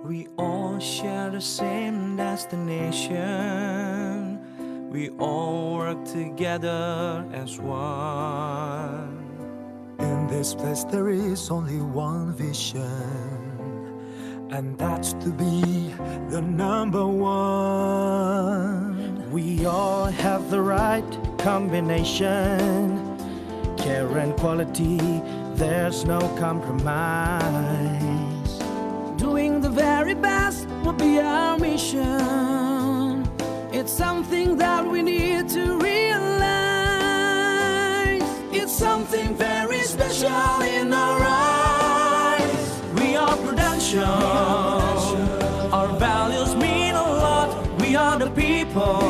We all share the same destination. We all work together as one. In this place there is only one vision, and that's to be the number one. We all have the right combination. Care and quality, there's no compromise. Doing the very best will be our mission. It's something that we need to realize. It's something very special in our eyes. We are Prudential. Our values mean a lot. We are the people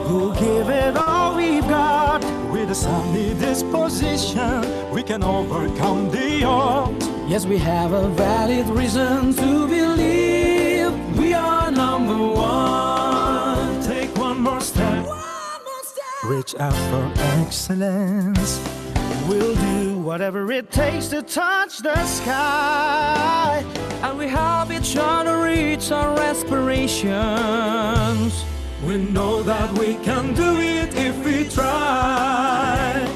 who give it all we've got. With a sunny disposition, we can overcome the odds. Yes, we have a valid reason to believe we are number one. Take one more step, reach out for excellence. We'll do whatever it takes to touch the sky. And we help each other reach our aspirations. We know that we can do it if we try.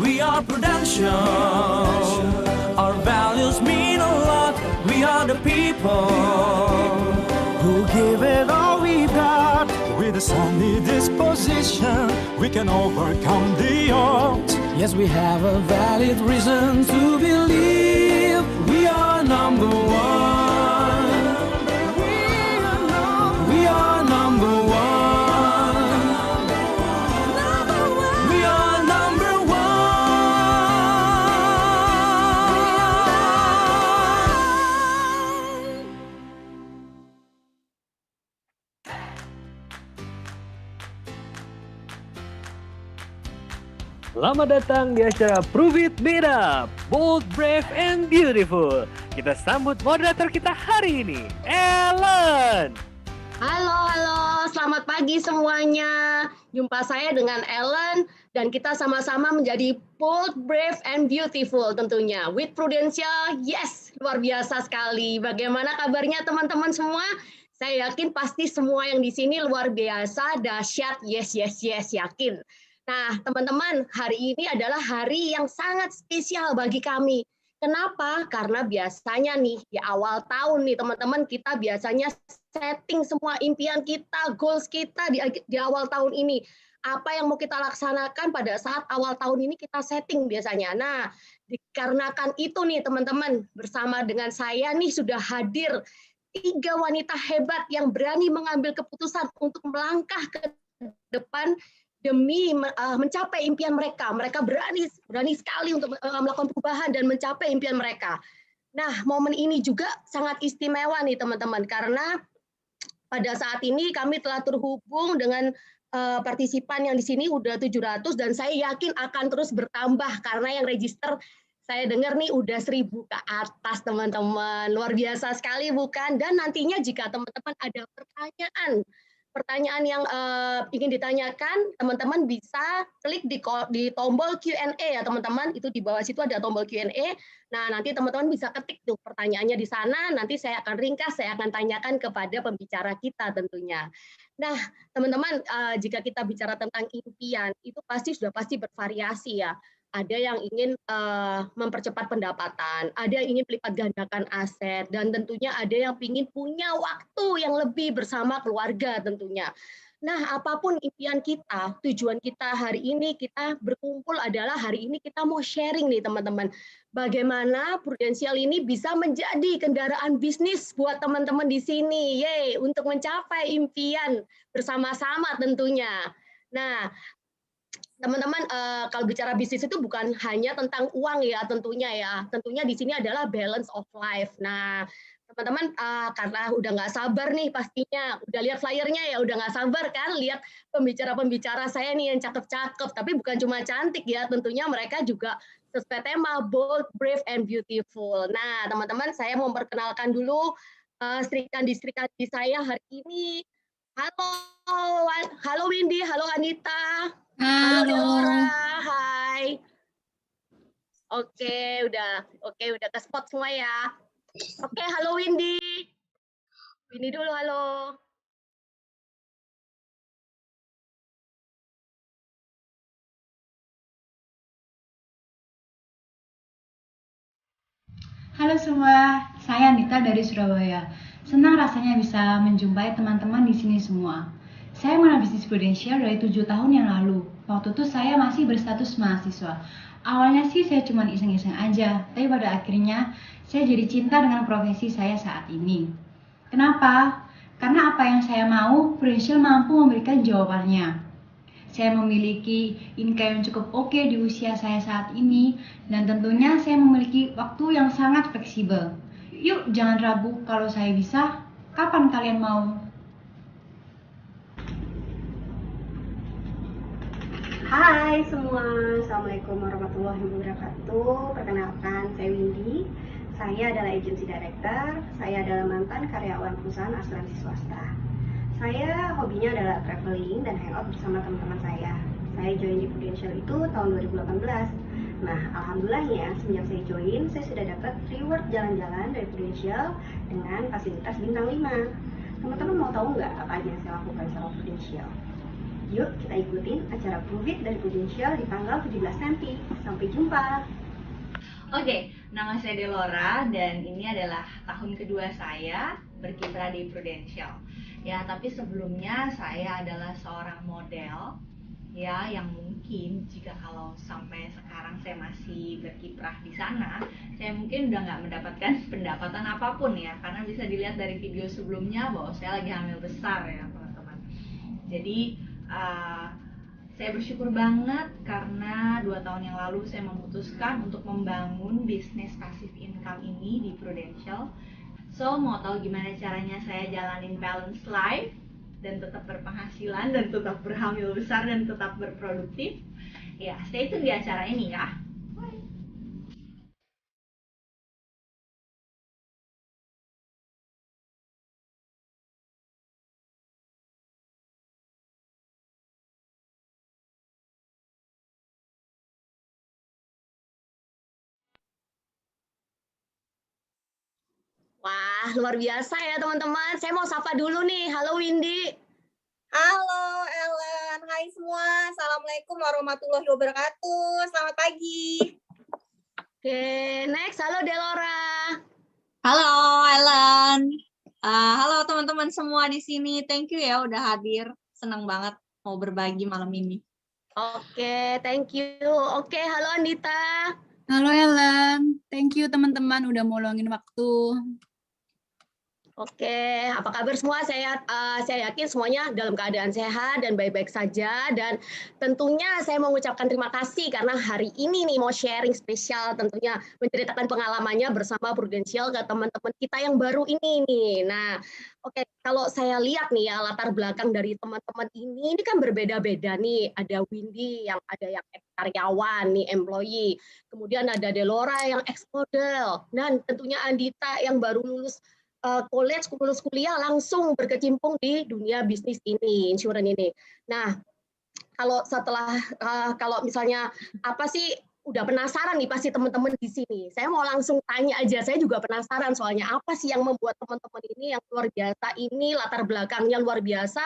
We are Prudential. Our values mean a lot. We are the people who give it all we've got. With a sunny disposition, we can overcome the odds. Yes, we have a valid reason to believe we are number one. We are number one. We are number one. Selamat datang di acara Prove It Beda, Bold, Brave, and Beautiful. Kita sambut moderator kita hari ini, Ellen. Halo, selamat pagi semuanya. Jumpa saya dengan Ellen dan kita sama-sama menjadi bold, brave, and beautiful tentunya. With Prudential, yes, luar biasa sekali. Bagaimana kabarnya teman-teman semua? Saya yakin pasti semua yang di sini luar biasa, dahsyat, yes, yakin. Nah, teman-teman, hari ini adalah hari yang sangat spesial bagi kami. Kenapa? Karena biasanya nih di awal tahun nih teman-teman kita biasanya setting semua impian kita, goals kita di awal tahun ini. Apa yang mau kita laksanakan pada saat awal tahun ini kita setting biasanya. Nah, dikarenakan itu nih teman-teman, bersama dengan saya nih sudah hadir 3 wanita hebat yang berani mengambil keputusan untuk melangkah ke depan demi mencapai impian mereka. Mereka berani sekali untuk melakukan perubahan dan mencapai impian mereka. Nah, momen ini juga sangat istimewa nih teman-teman, karena pada saat ini kami telah terhubung dengan partisipan yang di sini udah 700 dan saya yakin akan terus bertambah karena yang register saya dengar nih udah 1000 ke atas teman-teman. Luar biasa sekali bukan? Dan nantinya jika teman-teman ada pertanyaan yang ingin ditanyakan, teman-teman bisa klik di tombol Q&A ya teman-teman. Itu di bawah situ ada tombol Q&A. Nah, nanti teman-teman bisa ketik tuh pertanyaannya di sana. Nanti saya akan ringkas, saya akan tanyakan kepada pembicara kita tentunya. Nah, teman-teman, jika kita bicara tentang impian, itu sudah pasti bervariasi ya. Ada yang ingin mempercepat pendapatan, ada yang ingin melipat gandakan aset, dan tentunya ada yang ingin punya waktu yang lebih bersama keluarga tentunya. Nah, apapun impian kita, tujuan kita hari ini kita berkumpul adalah hari ini kita mau sharing nih teman-teman. Bagaimana Prudential ini bisa menjadi kendaraan bisnis buat teman-teman di sini, untuk mencapai impian bersama-sama tentunya. Nah, teman-teman, kalau bicara bisnis itu bukan hanya tentang uang ya tentunya ya. Tentunya di sini adalah balance of life. Nah, teman-teman karena udah nggak sabar nih pastinya, udah lihat flyernya ya, udah nggak sabar kan lihat pembicara-pembicara saya nih yang cakep-cakep. Tapi bukan cuma cantik ya, tentunya mereka juga sesuai tema bold, brave, and beautiful. Nah, teman-teman, saya mau memperkenalkan dulu Sri Kandi saya hari ini. Halo Windy, halo Anita. Halo Delora, hai. Oke, udah ke spot semua ya. Oke, halo Windy. Windy dulu, halo. Halo semua, saya Anita dari Surabaya. Senang rasanya bisa menjumpai teman-teman di sini semua. Saya mengenal bisnis Prudential dari 7 tahun yang lalu. Waktu itu saya masih berstatus mahasiswa. Awalnya sih saya cuma iseng-iseng aja, tapi pada akhirnya saya jadi cinta dengan profesi saya saat ini. Kenapa? Karena apa yang saya mau, Prudential mampu memberikan jawabannya. Saya memiliki income yang cukup oke di usia saya saat ini, dan tentunya saya memiliki waktu yang sangat fleksibel. Yuk, jangan ragu kalau saya bisa. Kapan kalian mau? Hai semua, Assalamualaikum warahmatullahi wabarakatuh. Perkenalkan, saya Windy. Saya adalah agency director. Saya adalah mantan karyawan perusahaan asuransi swasta. Saya hobinya adalah traveling dan hangout bersama teman-teman saya. Saya join di Prudential itu tahun 2018. Nah, alhamdulillahnya semenjak saya join, saya sudah dapat reward jalan-jalan dari Prudential dengan fasilitas bintang 5. Teman-teman mau tahu nggak apa aja yang saya lakukan sama Prudential? Yuk kita ikutin acara Prove It dari Prudential di tanggal 17 nanti. Sampai jumpa. Oke, nama saya Delora dan ini adalah tahun kedua saya berkiprah di Prudential. Ya, tapi sebelumnya saya adalah seorang model ya yang mungkin jika kalau sampai sekarang saya masih berkiprah di sana, saya mungkin udah nggak mendapatkan pendapatan apapun ya, karena bisa dilihat dari video sebelumnya bahwa saya lagi hamil besar ya teman-teman. Jadi saya bersyukur banget karena 2 tahun yang lalu saya memutuskan untuk membangun bisnis passive income ini di Prudential. So, mau tahu gimana caranya saya jalanin balance life dan tetap berpenghasilan dan tetap berhamil besar dan tetap berproduktif? Ya, stay tune di acara ini ya. Wah, luar biasa ya teman-teman. Saya mau sapa dulu nih. Halo Windy. Halo Ellen, hai semua. Assalamualaikum warahmatullahi wabarakatuh. Selamat pagi. Oke, next. Halo Delora. Halo Ellen, halo teman-teman semua di sini. Thank you ya udah hadir. Senang banget mau berbagi malam ini. Oke, thank you. Oke, halo Andita. Halo Ellen, thank you teman-teman udah mau luangin waktu. Oke, apa kabar semua? Saya yakin semuanya dalam keadaan sehat dan baik-baik saja. Dan tentunya saya mengucapkan terima kasih karena hari ini nih mau sharing spesial tentunya menceritakan pengalamannya bersama Prudential ke teman-teman kita yang baru ini nih. Nah, oke, kalau saya lihat nih ya latar belakang dari teman-teman ini kan berbeda-beda nih. Ada Windy yang ada yang karyawan nih, employee. Kemudian ada Delora yang ex model. Dan tentunya Andita yang baru lulus college, lulus kuliah langsung berkecimpung di dunia bisnis ini, insurance ini. Nah, kalau setelah kalau misalnya apa sih udah penasaran nih pasti teman-teman di sini. Saya mau langsung tanya aja. Saya juga penasaran soalnya apa sih yang membuat teman-teman ini yang luar biasa ini latar belakangnya luar biasa,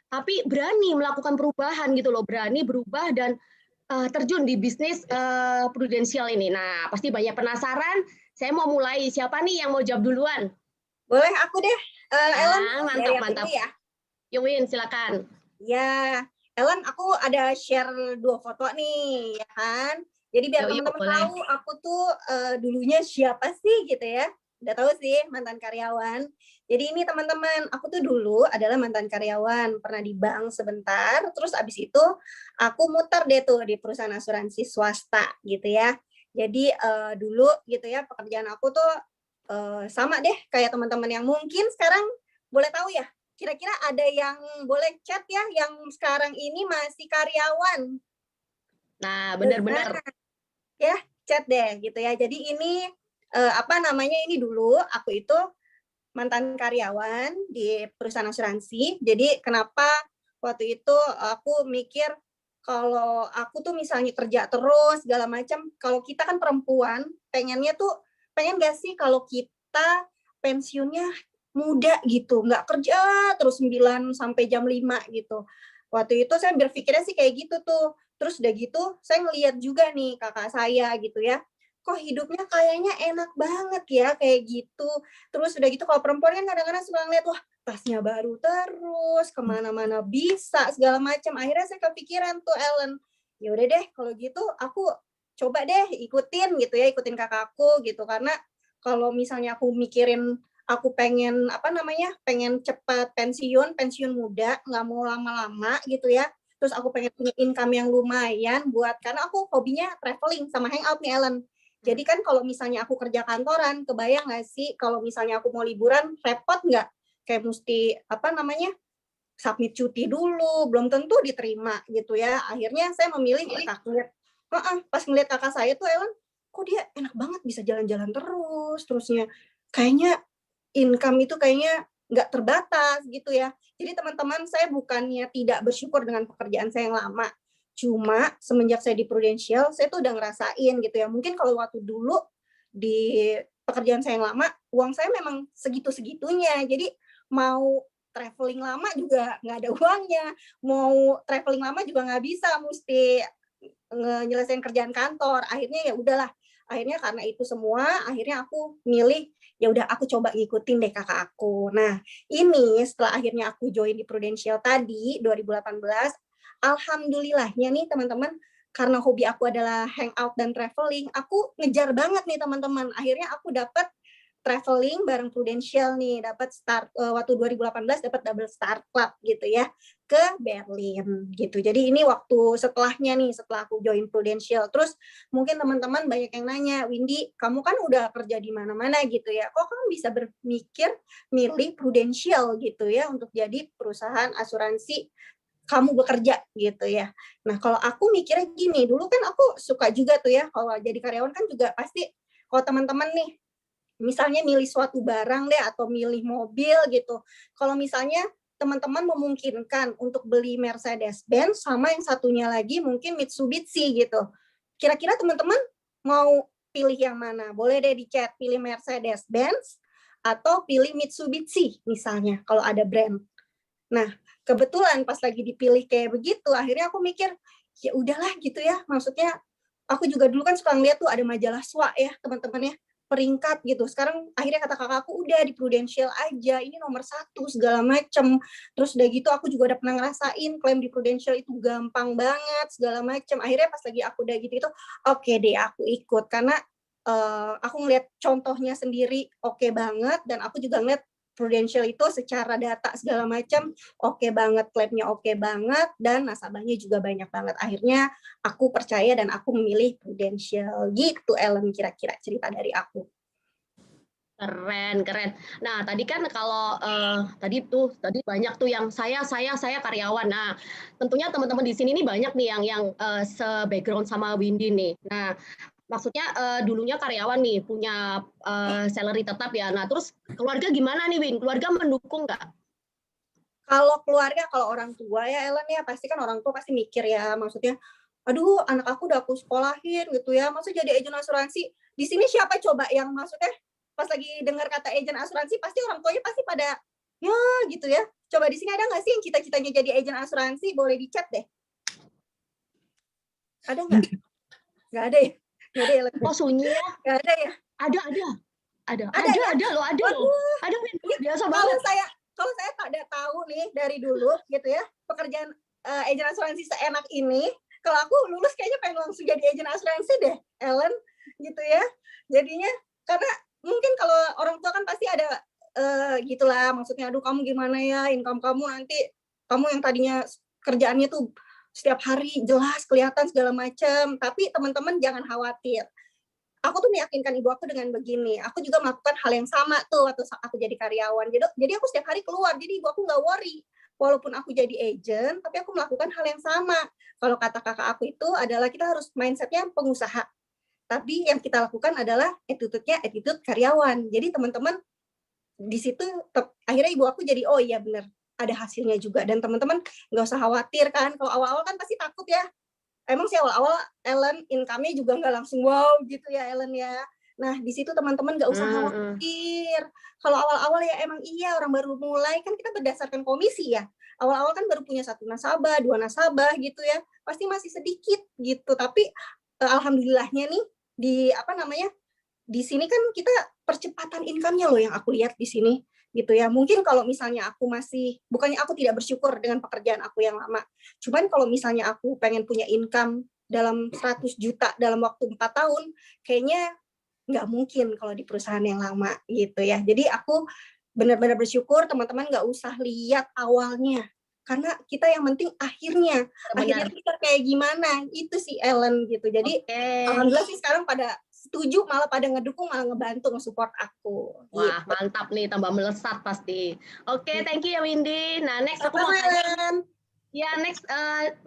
tapi berani melakukan perubahan gitu loh, berani berubah dan terjun di bisnis Prudential ini. Nah, pasti banyak penasaran. Saya mau mulai. Siapa nih yang mau jawab duluan? Boleh aku deh, Ellen. Mantap, mantap. Ya. Yowin, silakan. Ya, Ellen, aku ada share 2 foto nih, ya kan? Jadi biar teman-teman tahu aku tuh dulunya siapa sih gitu ya. Udah tahu sih, mantan karyawan. Jadi ini teman-teman, aku tuh dulu adalah mantan karyawan, pernah di bank sebentar, terus abis itu aku muter deh tuh di perusahaan asuransi swasta gitu ya. Jadi dulu gitu ya, pekerjaan aku tuh sama deh kayak teman-teman yang mungkin sekarang boleh tahu ya, kira-kira ada yang boleh chat ya yang sekarang ini masih karyawan. Nah, benar-benar. Ya, chat deh gitu ya. Jadi ini ini dulu aku itu mantan karyawan di perusahaan asuransi. Jadi kenapa waktu itu aku mikir kalau aku tuh misalnya kerja terus segala macam, kalau kita kan perempuan, pengen gak sih kalau kita pensiunnya muda gitu, nggak kerja terus 9 sampai jam 5 gitu. Waktu itu saya berpikirnya sih kayak gitu tuh. Terus udah gitu saya ngeliat juga nih kakak saya gitu ya, kok hidupnya kayaknya enak banget ya kayak gitu. Terus udah gitu kalau perempuan kan kadang-kadang suka ngeliat, wah tasnya baru terus, kemana-mana bisa, segala macam. Akhirnya saya kepikiran tuh Ellen, ya udah deh kalau gitu aku coba deh ikutin gitu ya, ikutin kakakku gitu. Karena kalau misalnya aku mikirin aku pengen pengen cepat pensiun muda, nggak mau lama-lama gitu ya. Terus aku pengen punya income yang lumayan karena aku hobinya traveling sama hangout nih Ellen. Jadi kan kalau misalnya aku kerja kantoran, kebayang nggak sih kalau misalnya aku mau liburan repot nggak? Kayak mesti submit cuti dulu, belum tentu diterima gitu ya. Akhirnya saya memilih pas ngeliat kakak saya tuh Ellen, kok dia enak banget bisa jalan-jalan terusnya kayaknya income itu kayaknya nggak terbatas gitu ya. Jadi teman-teman, saya bukannya tidak bersyukur dengan pekerjaan saya yang lama. Cuma semenjak saya di Prudential, saya tuh udah ngerasain gitu ya. Mungkin kalau waktu dulu di pekerjaan saya yang lama, uang saya memang segitu-segitunya. Jadi mau traveling lama juga nggak ada uangnya. Mau traveling lama juga nggak bisa, mesti nyelesain kerjaan kantor. Akhirnya ya udahlah. Akhirnya karena itu semua, akhirnya aku milih ya udah aku coba ngikutin deh kakak aku. Nah, ini setelah akhirnya aku join di Prudential tadi 2018, alhamdulillahnya nih teman-teman, karena hobi aku adalah hangout dan traveling, aku ngejar banget nih teman-teman. Akhirnya aku dapat traveling bareng Prudential nih, dapat waktu 2018 dapat double star club gitu ya ke Berlin gitu. Jadi ini waktu setelahnya nih, setelah aku join Prudential. Terus mungkin teman-teman banyak yang nanya, Windy, kamu kan udah kerja di mana-mana gitu ya, kok kamu bisa berpikir milih Prudential gitu ya untuk jadi perusahaan asuransi kamu bekerja gitu ya. Nah kalau aku mikirnya gini, dulu kan aku suka juga tuh ya, kalau jadi karyawan kan juga pasti kalau teman-teman nih misalnya milih suatu barang deh atau milih mobil gitu. Kalau misalnya teman-teman memungkinkan untuk beli Mercedes-Benz sama yang satunya lagi mungkin Mitsubishi gitu. Kira-kira teman-teman mau pilih yang mana? Boleh deh di chat, pilih Mercedes-Benz atau pilih Mitsubishi misalnya kalau ada brand. Nah, kebetulan pas lagi dipilih kayak begitu, akhirnya aku mikir, ya udahlah gitu ya. Maksudnya aku juga dulu kan suka ngeliat tuh ada majalah SWA ya teman-teman ya, peringkat gitu. Sekarang akhirnya kata kakakku udah di Prudential aja, ini nomor 1 segala macem. Terus udah gitu aku juga udah pernah ngerasain klaim di Prudential itu gampang banget segala macem. Akhirnya pas lagi aku udah gitu itu oke deh aku ikut karena aku ngeliat contohnya sendiri oke banget, dan aku juga ngeliat Prudential itu secara data segala macam oke banget, klaimnya oke banget, dan nasabahnya juga banyak banget. Akhirnya aku percaya dan aku memilih Prudential gitu, Ellen, kira-kira cerita dari aku. Keren. Nah, tadi kan kalau tadi banyak tuh yang saya karyawan. Nah, tentunya teman-teman di sini nih banyak nih yang se-background sama Windy nih. Nah, maksudnya dulunya karyawan nih, punya salary tetap ya. Nah, terus keluarga gimana nih, Win? Keluarga mendukung nggak? Kalau keluarga, kalau orang tua ya Ellen ya, pasti kan orang tua pasti mikir ya, maksudnya, aduh anak aku udah aku sekolahin gitu ya, masa jadi agen asuransi? Di sini siapa coba yang maksudnya pas lagi dengar kata agen asuransi, pasti orang tuanya pasti pada, ya gitu ya. Coba di sini ada nggak sih yang cita-citanya jadi agen asuransi? Boleh di chat deh. Ada nggak? Nggak ada ya? Nggak ada ya? Oh, sunyi ya? Nggak ada ya? Ada loh. Ada, Win. Biasa banget. Kalau saya tidak tahu nih dari dulu gitu ya, pekerjaan agen asuransi seenak ini, kalau aku lulus kayaknya pengen langsung jadi agen asuransi deh, Ellen, gitu ya. Jadinya karena mungkin kalau orang tua kan pasti ada gitulah, maksudnya aduh kamu gimana ya, income kamu nanti, kamu yang tadinya kerjaannya tuh setiap hari jelas kelihatan segala macam, tapi teman-teman jangan khawatir. Aku tuh meyakinkan ibu aku dengan begini, aku juga melakukan hal yang sama tuh waktu aku jadi karyawan. Jadi aku setiap hari keluar, jadi ibu aku nggak worry. Walaupun aku jadi agent, tapi aku melakukan hal yang sama. Kalau kata kakak aku itu adalah kita harus mindsetnya pengusaha. Tapi yang kita lakukan adalah attitude karyawan. Jadi teman-teman di situ akhirnya ibu aku jadi oh iya benar, ada hasilnya juga. Dan teman-teman nggak usah khawatir kan, kalau awal-awal kan pasti takut ya. Emang sih awal-awal Ellen income-nya juga nggak langsung wow gitu ya Ellen ya. Nah, di situ teman-teman nggak usah khawatir. Kalau awal-awal ya emang iya orang baru mulai kan kita berdasarkan komisi ya. Awal-awal kan baru punya 1 nasabah, 2 nasabah gitu ya. Pasti masih sedikit gitu. Tapi alhamdulillahnya nih di apa namanya? Di sini kan kita percepatan income-nya loh yang aku lihat di sini gitu ya. Mungkin kalau misalnya aku masih, bukannya aku tidak bersyukur dengan pekerjaan aku yang lama. Cuman kalau misalnya aku pengen punya income dalam 100 juta dalam waktu 4 tahun, kayaknya nggak mungkin kalau di perusahaan yang lama gitu ya. Jadi aku benar-benar bersyukur teman-teman nggak usah lihat awalnya. Karena kita yang penting akhirnya kita kayak gimana, itu sih Ellen gitu. Jadi alhamdulillah sih sekarang pada setuju, malah pada ngedukung, malah ngebantu, nge-support aku. Wah, mantap nih, tambah melesat pasti. Oke, thank you ya Windy. Nah, next aku mau tanya. Ya, next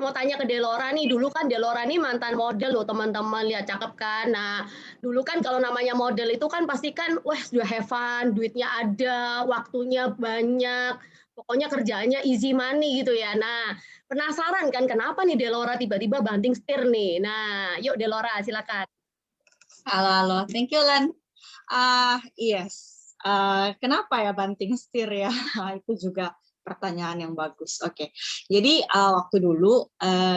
mau tanya ke Delora nih. Dulu kan Delora nih mantan model loh, teman-teman. Lihat cakep kan. Nah, dulu kan kalau namanya model itu kan pasti kan, wah, sudah have fun, duitnya ada, waktunya banyak. Pokoknya kerjaannya easy money gitu ya. Nah, penasaran kan kenapa nih Delora tiba-tiba banting setir nih. Nah, yuk Delora, silakan. Halo, thank you Len. Yes, kenapa ya banting setir ya? Itu juga pertanyaan yang bagus. Oke, jadi waktu dulu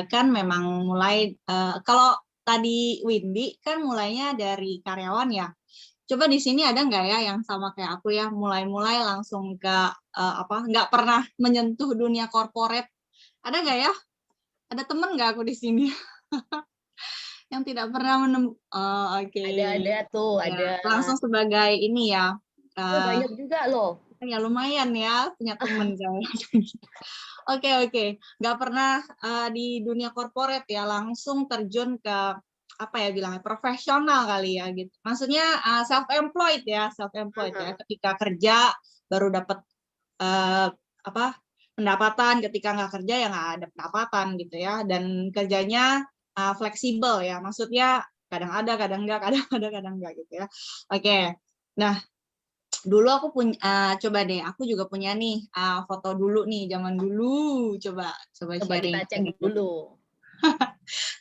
kan memang mulai kalau tadi Windy kan mulainya dari karyawan ya. Coba di sini ada nggak ya yang sama kayak aku ya, mulai-mulai langsung ke nggak pernah menyentuh dunia korporat? Ada nggak ya? Ada temen nggak aku di sini? Yang tidak pernah oke. Ada tuh, ya, ada. langsung sebagai ini ya. Banyak juga loh. Ya lumayan ya punya temen saya. Oke. Nggak pernah di dunia korporat ya, langsung terjun ke apa ya bilangnya profesional kali ya gitu. Maksudnya self-employed ya, ya. Ketika kerja baru dapat pendapatan, ketika nggak kerja ya nggak ada pendapatan gitu ya. Dan kerjanya fleksibel ya, maksudnya kadang ada, kadang enggak gitu ya. Oke, nah dulu aku punya, coba deh, aku juga punya nih foto dulu nih, zaman dulu, coba sharing. Kita cek dulu.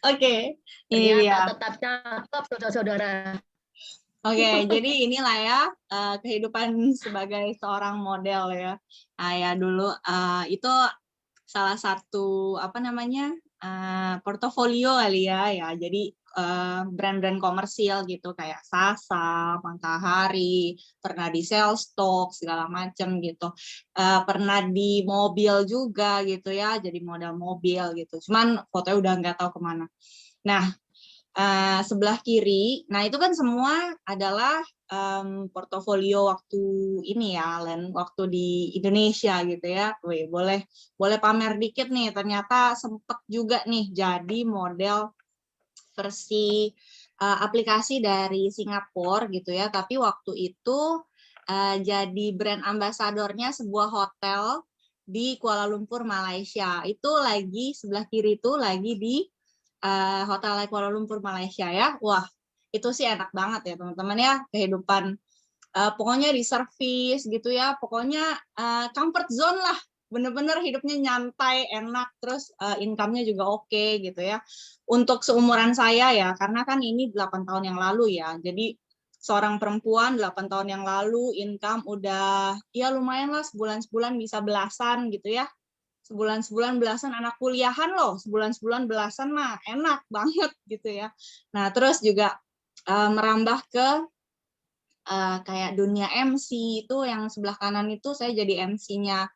Oke, ini dia. Tetap cakep saudara-saudara. Oke, jadi inilah ya kehidupan sebagai seorang model ya. Ya dulu itu salah satu portofolio kali ya. Jadi brand-brand komersial gitu kayak Sasa, Matahari, pernah di Sellstock segala macam gitu. Pernah di mobil juga gitu ya, jadi model mobil gitu. Cuman fotonya udah nggak tahu kemana. Nah, sebelah kiri, nah itu kan semua adalah portofolio waktu ini ya, Len, waktu di Indonesia gitu ya. Wih, boleh pamer dikit nih, ternyata sempet juga nih jadi model versi aplikasi dari Singapura gitu ya, tapi waktu itu jadi brand ambasadornya sebuah hotel di Kuala Lumpur, Malaysia. Itu lagi sebelah kiri itu lagi di Hotel Kuala Lumpur, Malaysia ya. Wah, itu sih enak banget ya teman-teman ya, kehidupan pokoknya di service gitu ya, pokoknya comfort zone lah, bener-bener hidupnya nyantai, enak, terus income-nya juga oke gitu ya. Untuk seumuran saya ya, karena kan ini 8 tahun yang lalu ya, jadi seorang perempuan 8 tahun yang lalu income udah ya lumayan lah, sebulan-sebulan bisa belasan gitu ya. Sebulan-sebulan belasan, anak kuliahan loh, sebulan-sebulan belasan mah enak banget gitu ya. Nah terus juga merambah ke kayak dunia MC itu, yang sebelah kanan itu saya jadi MC-nya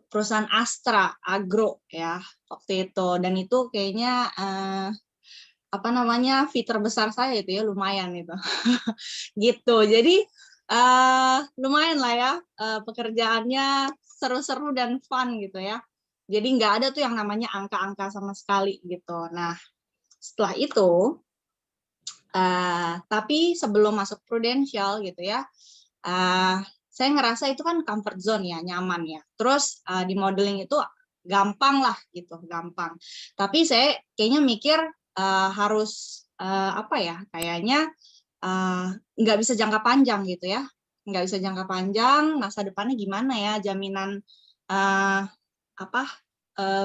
perusahaan Astra Agro ya waktu itu, dan itu kayaknya fee terbesar saya itu ya, lumayan itu. Gitu, jadi lumayan lah ya, pekerjaannya seru-seru dan fun gitu ya. Jadi nggak ada tuh yang namanya angka-angka sama sekali gitu. Nah setelah itu, tapi sebelum masuk Prudential gitu ya, saya ngerasa itu kan comfort zone ya, nyaman ya. Terus di modeling itu gampang lah gitu, gampang. Tapi saya kayaknya mikir harus kayaknya nggak bisa jangka panjang gitu ya, nggak bisa jangka panjang, masa depannya gimana ya, jaminan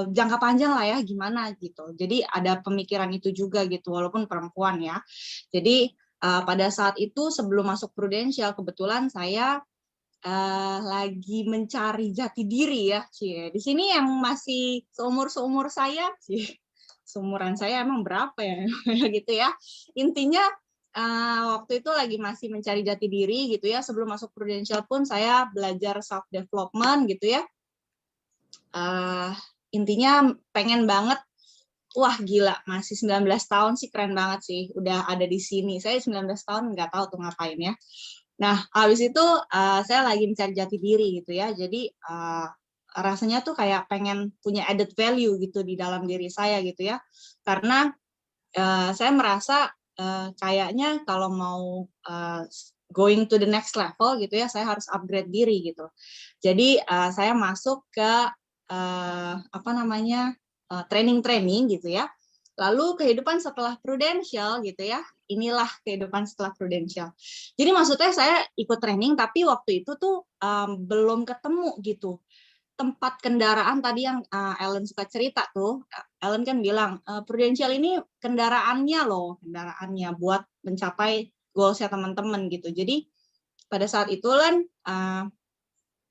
jangka panjang lah ya gimana gitu. Jadi ada pemikiran itu juga gitu, walaupun perempuan ya. Jadi pada saat itu sebelum masuk Prudential, kebetulan saya lagi mencari jati diri ya, Cie. Di sini yang masih seumur saya, Cie. Seumuran saya emang berapa ya, gitu ya. Intinya waktu itu lagi masih mencari jati diri gitu ya. Sebelum masuk Prudential pun saya belajar self development gitu ya. Intinya pengen banget, wah gila, masih 19 tahun sih keren banget sih, udah ada di sini. Saya 19 tahun nggak tahu tuh ngapain ya. Nah, habis itu saya lagi mencari jati diri gitu ya. Jadi rasanya tuh kayak pengen punya added value gitu di dalam diri saya gitu ya. Karena saya merasa kayaknya kalau mau going to the next level gitu ya, saya harus upgrade diri gitu. Jadi saya masuk ke training-training gitu ya. Lalu kehidupan setelah Prudential gitu ya, inilah kehidupan setelah Prudential. Jadi maksudnya saya ikut training, tapi waktu itu tuh belum ketemu gitu tempat kendaraan tadi yang Ellen suka cerita tuh. Ellen kan bilang, Prudential ini kendaraannya buat mencapai goals-nya teman-teman gitu. Jadi pada saat itu Ellen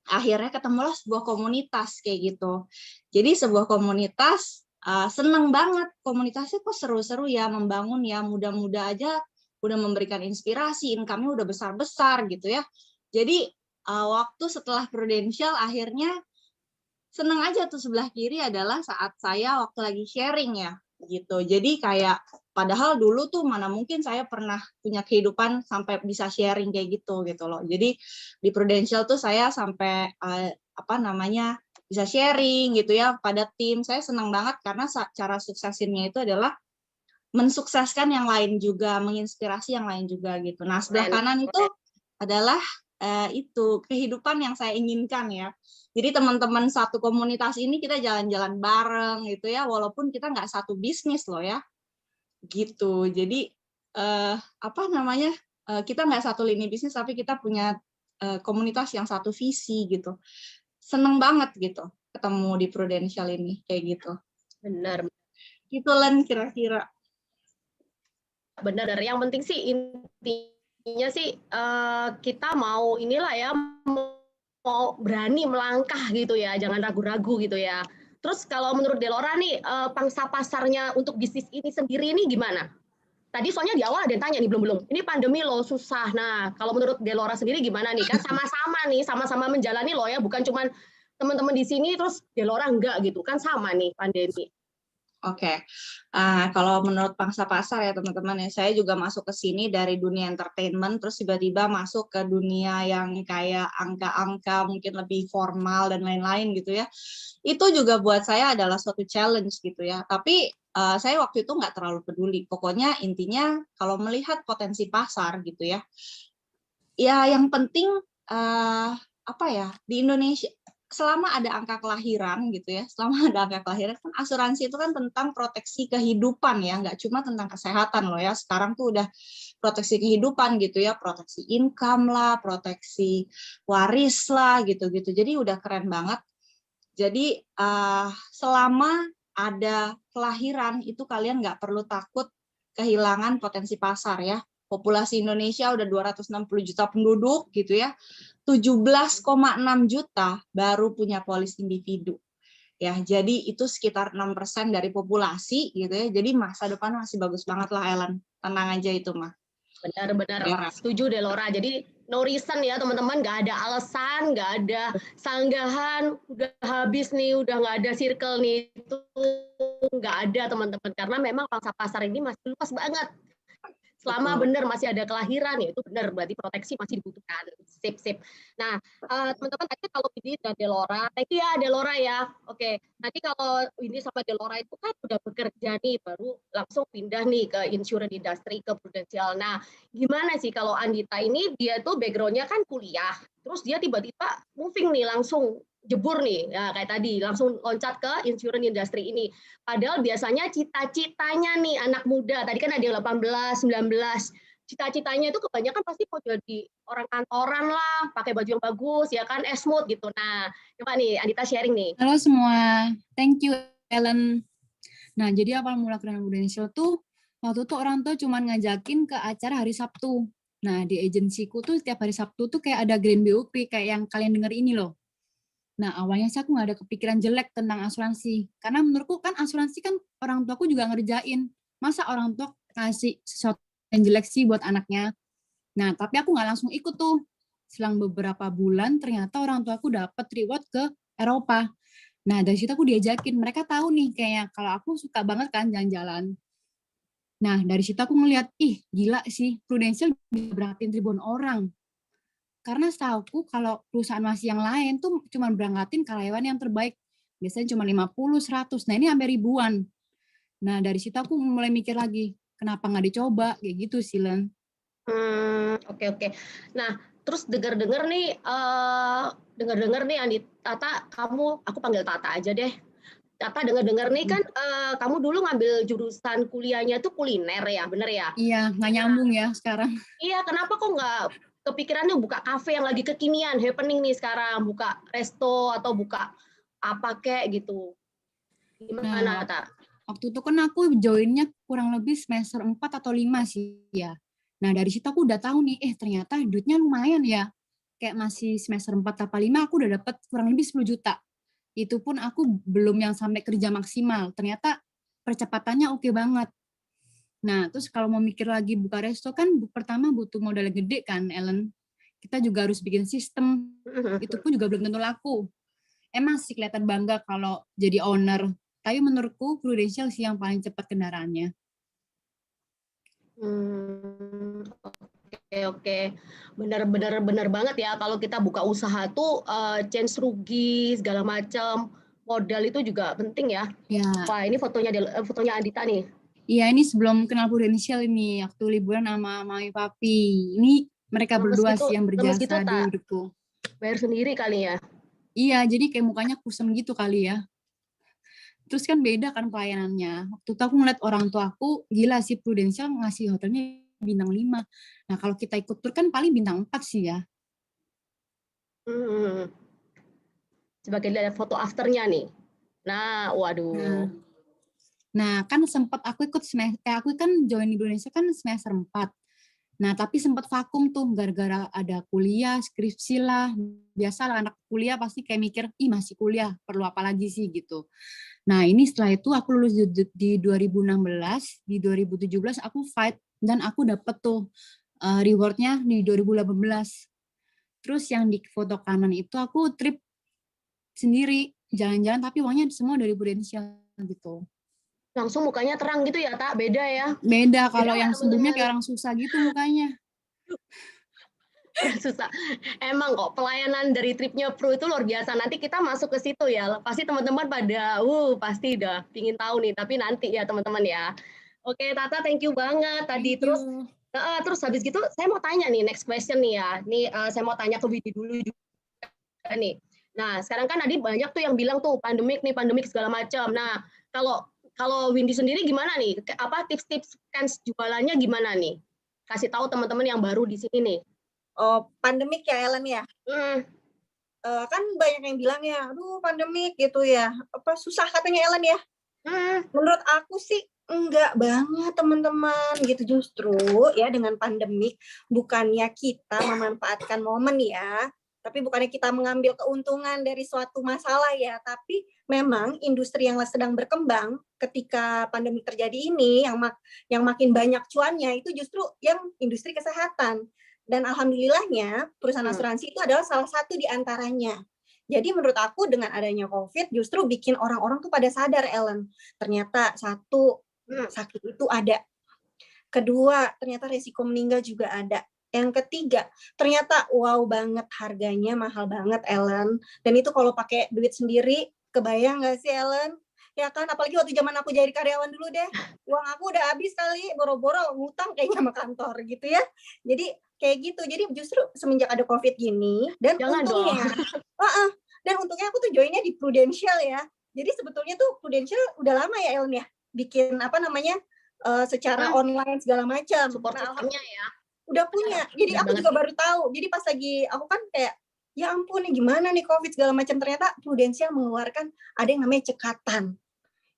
akhirnya ketemulah sebuah komunitas kayak gitu. Jadi sebuah komunitas, seneng banget, komunitasnya kok seru-seru ya, membangun ya, muda-muda aja udah memberikan inspirasi, income-nya udah besar-besar gitu ya. Jadi waktu setelah Prudential akhirnya seneng aja tuh, sebelah kiri adalah saat saya waktu lagi sharing ya gitu. Jadi kayak padahal dulu tuh mana mungkin saya pernah punya kehidupan sampai bisa sharing kayak gitu loh. Jadi di Prudential tuh saya sampai bisa sharing gitu ya pada tim. Saya senang banget karena cara suksesinnya itu adalah mensukseskan yang lain juga, menginspirasi yang lain juga gitu. Nah, sebelah kanan itu adalah itu kehidupan yang saya inginkan ya. Jadi teman-teman satu komunitas ini kita jalan-jalan bareng gitu ya, walaupun kita nggak satu bisnis loh ya, gitu. Jadi kita nggak satu lini bisnis, tapi kita punya komunitas yang satu visi gitu. Seneng banget gitu ketemu di Prudential ini kayak gitu. Benar. Gitu Len kira-kira. Benar. Yang penting sih intinya sih kita mau mau berani melangkah gitu ya, jangan ragu-ragu gitu ya. Terus kalau menurut Delora nih, pangsa pasarnya untuk bisnis ini sendiri ini gimana? Tadi soalnya di awal ada yang tanya nih, belum. Ini pandemi loh, susah. Nah, kalau menurut Delora sendiri gimana nih? Kan sama-sama menjalani loh ya, bukan cuma teman-teman di sini terus Delora enggak gitu, kan sama nih pandemi. Oke, kalau menurut pangsa pasar ya teman-teman ya, saya juga masuk ke sini dari dunia entertainment, terus tiba-tiba masuk ke dunia yang kayak angka-angka mungkin lebih formal dan lain-lain gitu ya. Itu juga buat saya adalah suatu challenge gitu ya. Tapi saya waktu itu nggak terlalu peduli. Pokoknya intinya kalau melihat potensi pasar gitu ya, ya yang penting di Indonesia, selama ada angka kelahiran gitu ya, kan asuransi itu kan tentang proteksi kehidupan ya, nggak cuma tentang kesehatan loh ya. Sekarang tuh udah proteksi kehidupan gitu ya, proteksi income lah, proteksi waris lah gitu-gitu. Jadi udah keren banget. Jadi selama ada kelahiran itu kalian nggak perlu takut kehilangan potensi pasar ya. Populasi Indonesia udah 260 juta penduduk gitu ya. 17,6 juta baru punya polis individu. Ya, jadi itu sekitar 6% dari populasi gitu ya. Jadi masa depan masih bagus banget lah Ellen. Tenang aja itu mah. Benar-benar setuju Delora. Jadi no reason ya teman-teman, nggak ada alasan, nggak ada sanggahan, udah habis nih, udah nggak ada circle nih, itu nggak ada teman-teman. Karena memang pangsa pasar ini masih luas banget. Selama benar masih ada kelahiran ya itu benar, berarti proteksi masih dibutuhkan. Sip. Nah, teman-teman tadi kalau ini dan Delora, thank you ya Delora ya. Oke, nanti kalau ini sama Delora itu kan udah bekerja nih, baru langsung pindah nih ke insurance industry, ke Prudential. Nah, gimana sih kalau Andita ini, dia tuh background-nya kan kuliah, terus dia tiba-tiba moving nih langsung jebur nih, ya kayak tadi langsung loncat ke insurance industry ini. Padahal biasanya cita-citanya nih anak muda, tadi kan ada yang 18, 19, cita-citanya itu kebanyakan pasti mau jadi orang kantoran lah, pakai baju yang bagus, ya kan, smooth gitu. Nah, coba nih Andita sharing nih. Halo semua, thank you Ellen. Nah, jadi awal mula Prudential tuh Waktu itu orang tua cuman ngajakin ke acara hari Sabtu. Nah, di agensiku tuh setiap hari Sabtu tuh kayak ada Grand BUP kayak yang kalian denger ini loh. Nah, awalnya sih aku nggak ada kepikiran jelek tentang asuransi. Karena menurutku kan asuransi kan orang tuaku juga ngerjain. Masa orang tua kasih sesuatu yang jelek sih buat anaknya. Nah, tapi aku nggak langsung ikut tuh. Selang beberapa bulan, ternyata orang tuaku dapat reward ke Eropa. Nah, dari situ aku diajakin. Mereka tahu nih, kayak kalau aku suka banget kan jalan-jalan. Nah, dari situ aku ngeliat, ih gila sih, Prudential bisa berangkatin ribuan orang. Karena setahuku kalau perusahaan masih yang lain tuh cuma berangkatin karyawan yang terbaik. Biasanya cuma 50, 100. Nah, ini sampai ribuan. Nah, dari situ aku mulai mikir lagi, kenapa nggak dicoba? Kayak gitu sih, Len. Oke. Nah, terus dengar-dengar nih Andi, Tata, aku panggil Tata aja deh. Tata dengar-dengar nih kan kamu dulu ngambil jurusan kuliahnya tuh kuliner ya, bener ya? Iya, nggak nyambung ya sekarang. Iya, kenapa kok nggak kepikirannya buka kafe yang lagi kekinian, happening nih sekarang, buka resto atau buka apa kayak gitu? Gimana, Tata? Waktu itu kan aku joinnya kurang lebih semester 4 atau 5 sih ya. Nah, dari situ aku udah tahu nih, ternyata duitnya lumayan ya. Kayak masih semester 4 atau 5 aku udah dapat kurang lebih 10 juta. Itu pun aku belum yang sampai kerja maksimal. Ternyata percepatannya oke banget. Nah, terus kalau mau mikir lagi buka resto kan pertama butuh modal gede kan, Ellen. Kita juga harus bikin sistem. Itu pun juga belum tentu laku. Emang sih kelihatan bangga kalau jadi owner. Tapi menurutku Prudential sih yang paling cepat kendaraannya. Oke. Benar banget ya kalau kita buka usaha tuh chance rugi segala macam, modal itu juga penting ya. Ya. Wah, ini fotonya Andita nih. Iya, ini sebelum kenal Prudential ini, waktu liburan sama Mami Papi. Ini mereka berdua sih yang berjasa di hidupku. Bayar sendiri kali ya? Iya, jadi kayak mukanya kusam gitu kali ya. Terus kan beda kan pelayanannya. Waktu itu aku ngeliat orang tua aku, gila sih Prudential ngasih hotelnya bintang 5. Nah, kalau kita ikut tur kan paling bintang 4 sih ya. Sebagai lihat foto afternya nih. Nah, waduh. Nah, kan sempat aku kan join di Indonesia kan semester 4. Nah, tapi sempat vakum tuh gara-gara ada kuliah, skripsi lah. Biasalah anak kuliah pasti kayak mikir, ih masih kuliah, perlu apa lagi sih gitu. Nah, ini setelah itu aku lulus di 2016, di 2017 aku fight dan aku dapet tuh rewardnya di 2018. Terus yang di foto kanan itu aku trip sendiri, jalan-jalan tapi uangnya semua dari Prudential gitu. Langsung mukanya terang gitu ya, Tak? Beda ya? Beda, kalau yang sebelumnya kayak orang susah gitu mukanya. Susah. Emang kok pelayanan dari tripnya Pro itu luar biasa. Nanti kita masuk ke situ ya. Pasti teman-teman pada, pasti udah pingin tahu nih. Tapi nanti ya teman-teman ya. Oke, Tata, thank you banget tadi. Terus habis gitu, saya mau tanya nih, next question nih ya. Nih saya mau tanya ke Widi dulu juga nih. Nah, sekarang kan tadi banyak tuh yang bilang tuh pandemik segala macam. Nah, kalau Windy sendiri gimana nih? Apa tips-tips kan jualannya gimana nih? Kasih tahu teman-teman yang baru di sini nih. Oh, pandemik ya Ellen ya? Kan banyak yang bilang ya, aduh pandemik gitu ya. Apa susah katanya Ellen ya? Menurut aku sih enggak banget teman-teman gitu, justru ya dengan pandemik bukannya kita memanfaatkan momen ya, tapi bukannya kita mengambil keuntungan dari suatu masalah ya, tapi memang industri yang sedang berkembang ketika pandemi terjadi ini yang makin banyak cuannya itu justru yang industri kesehatan. Dan alhamdulillahnya perusahaan asuransi itu adalah salah satu di antaranya. Jadi menurut aku dengan adanya COVID justru bikin orang-orang tuh pada sadar, Ellen. Ternyata satu, sakit itu ada. Kedua, ternyata resiko meninggal juga ada. Yang ketiga, ternyata wow banget harganya, mahal banget, Ellen. Dan itu kalau pakai duit sendiri, kebayang nggak sih, Ellen? Ya kan, apalagi waktu zaman aku jadi karyawan dulu deh. Uang aku udah habis kali, boro-boro ngutang kayaknya sama kantor gitu ya. Jadi kayak gitu. Jadi justru semenjak ada COVID gini, dan untungnya, dan untungnya aku tuh joinnya di Prudential ya. Jadi sebetulnya tuh Prudential udah lama ya Ellen ya, bikin apa namanya secara online segala macam. Support systemnya ya. Udah punya. Jadi aku juga baru tahu. Jadi pas lagi aku kan kayak, ya ampun nih gimana nih COVID segala macam, ternyata Prudential mengeluarkan ada yang namanya cekatan.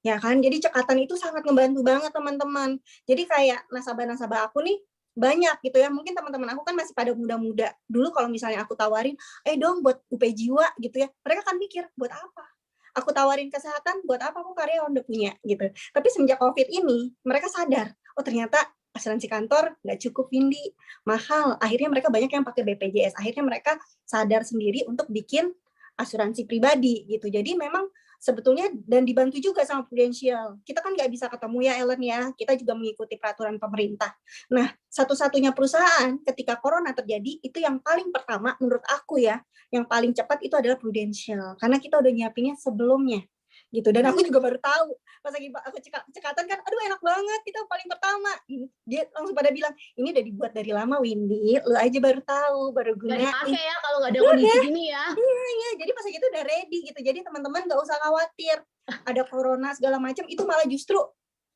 ya kan? Jadi cekatan itu sangat membantu banget teman-teman. Jadi kayak nasabah-nasabah aku nih banyak gitu ya, mungkin teman-teman aku kan masih pada muda-muda. Dulu kalau misalnya aku tawarin, dong buat UP Jiwa gitu ya, mereka kan mikir, buat apa? Aku tawarin kesehatan, buat apa, aku karyawan udah punya gitu. Tapi semenjak COVID ini, mereka sadar, oh ternyata asuransi kantor nggak cukup, Windy, mahal. Akhirnya mereka banyak yang pakai BPJS. Akhirnya mereka sadar sendiri untuk bikin asuransi pribadi gitu. Jadi memang sebetulnya dan dibantu juga sama Prudential. Kita kan nggak bisa ketemu ya Ellen ya, kita juga mengikuti peraturan pemerintah. Nah, satu-satunya perusahaan ketika corona terjadi, itu yang paling pertama menurut aku ya, yang paling cepat itu adalah Prudential. Karena kita udah nyiapinnya sebelumnya. Gitu. Dan aku juga baru tahu pas lagi aku cekatan kan, aduh enak banget, kita paling pertama. Dia langsung pada bilang, ini udah dibuat dari lama Windy, lu aja baru tahu, baru gunain. Gak dipakai ya kalau nggak ada kondisi gini ya. Iya, jadi pas itu udah ready gitu. Jadi teman-teman nggak usah khawatir ada corona segala macam, itu malah justru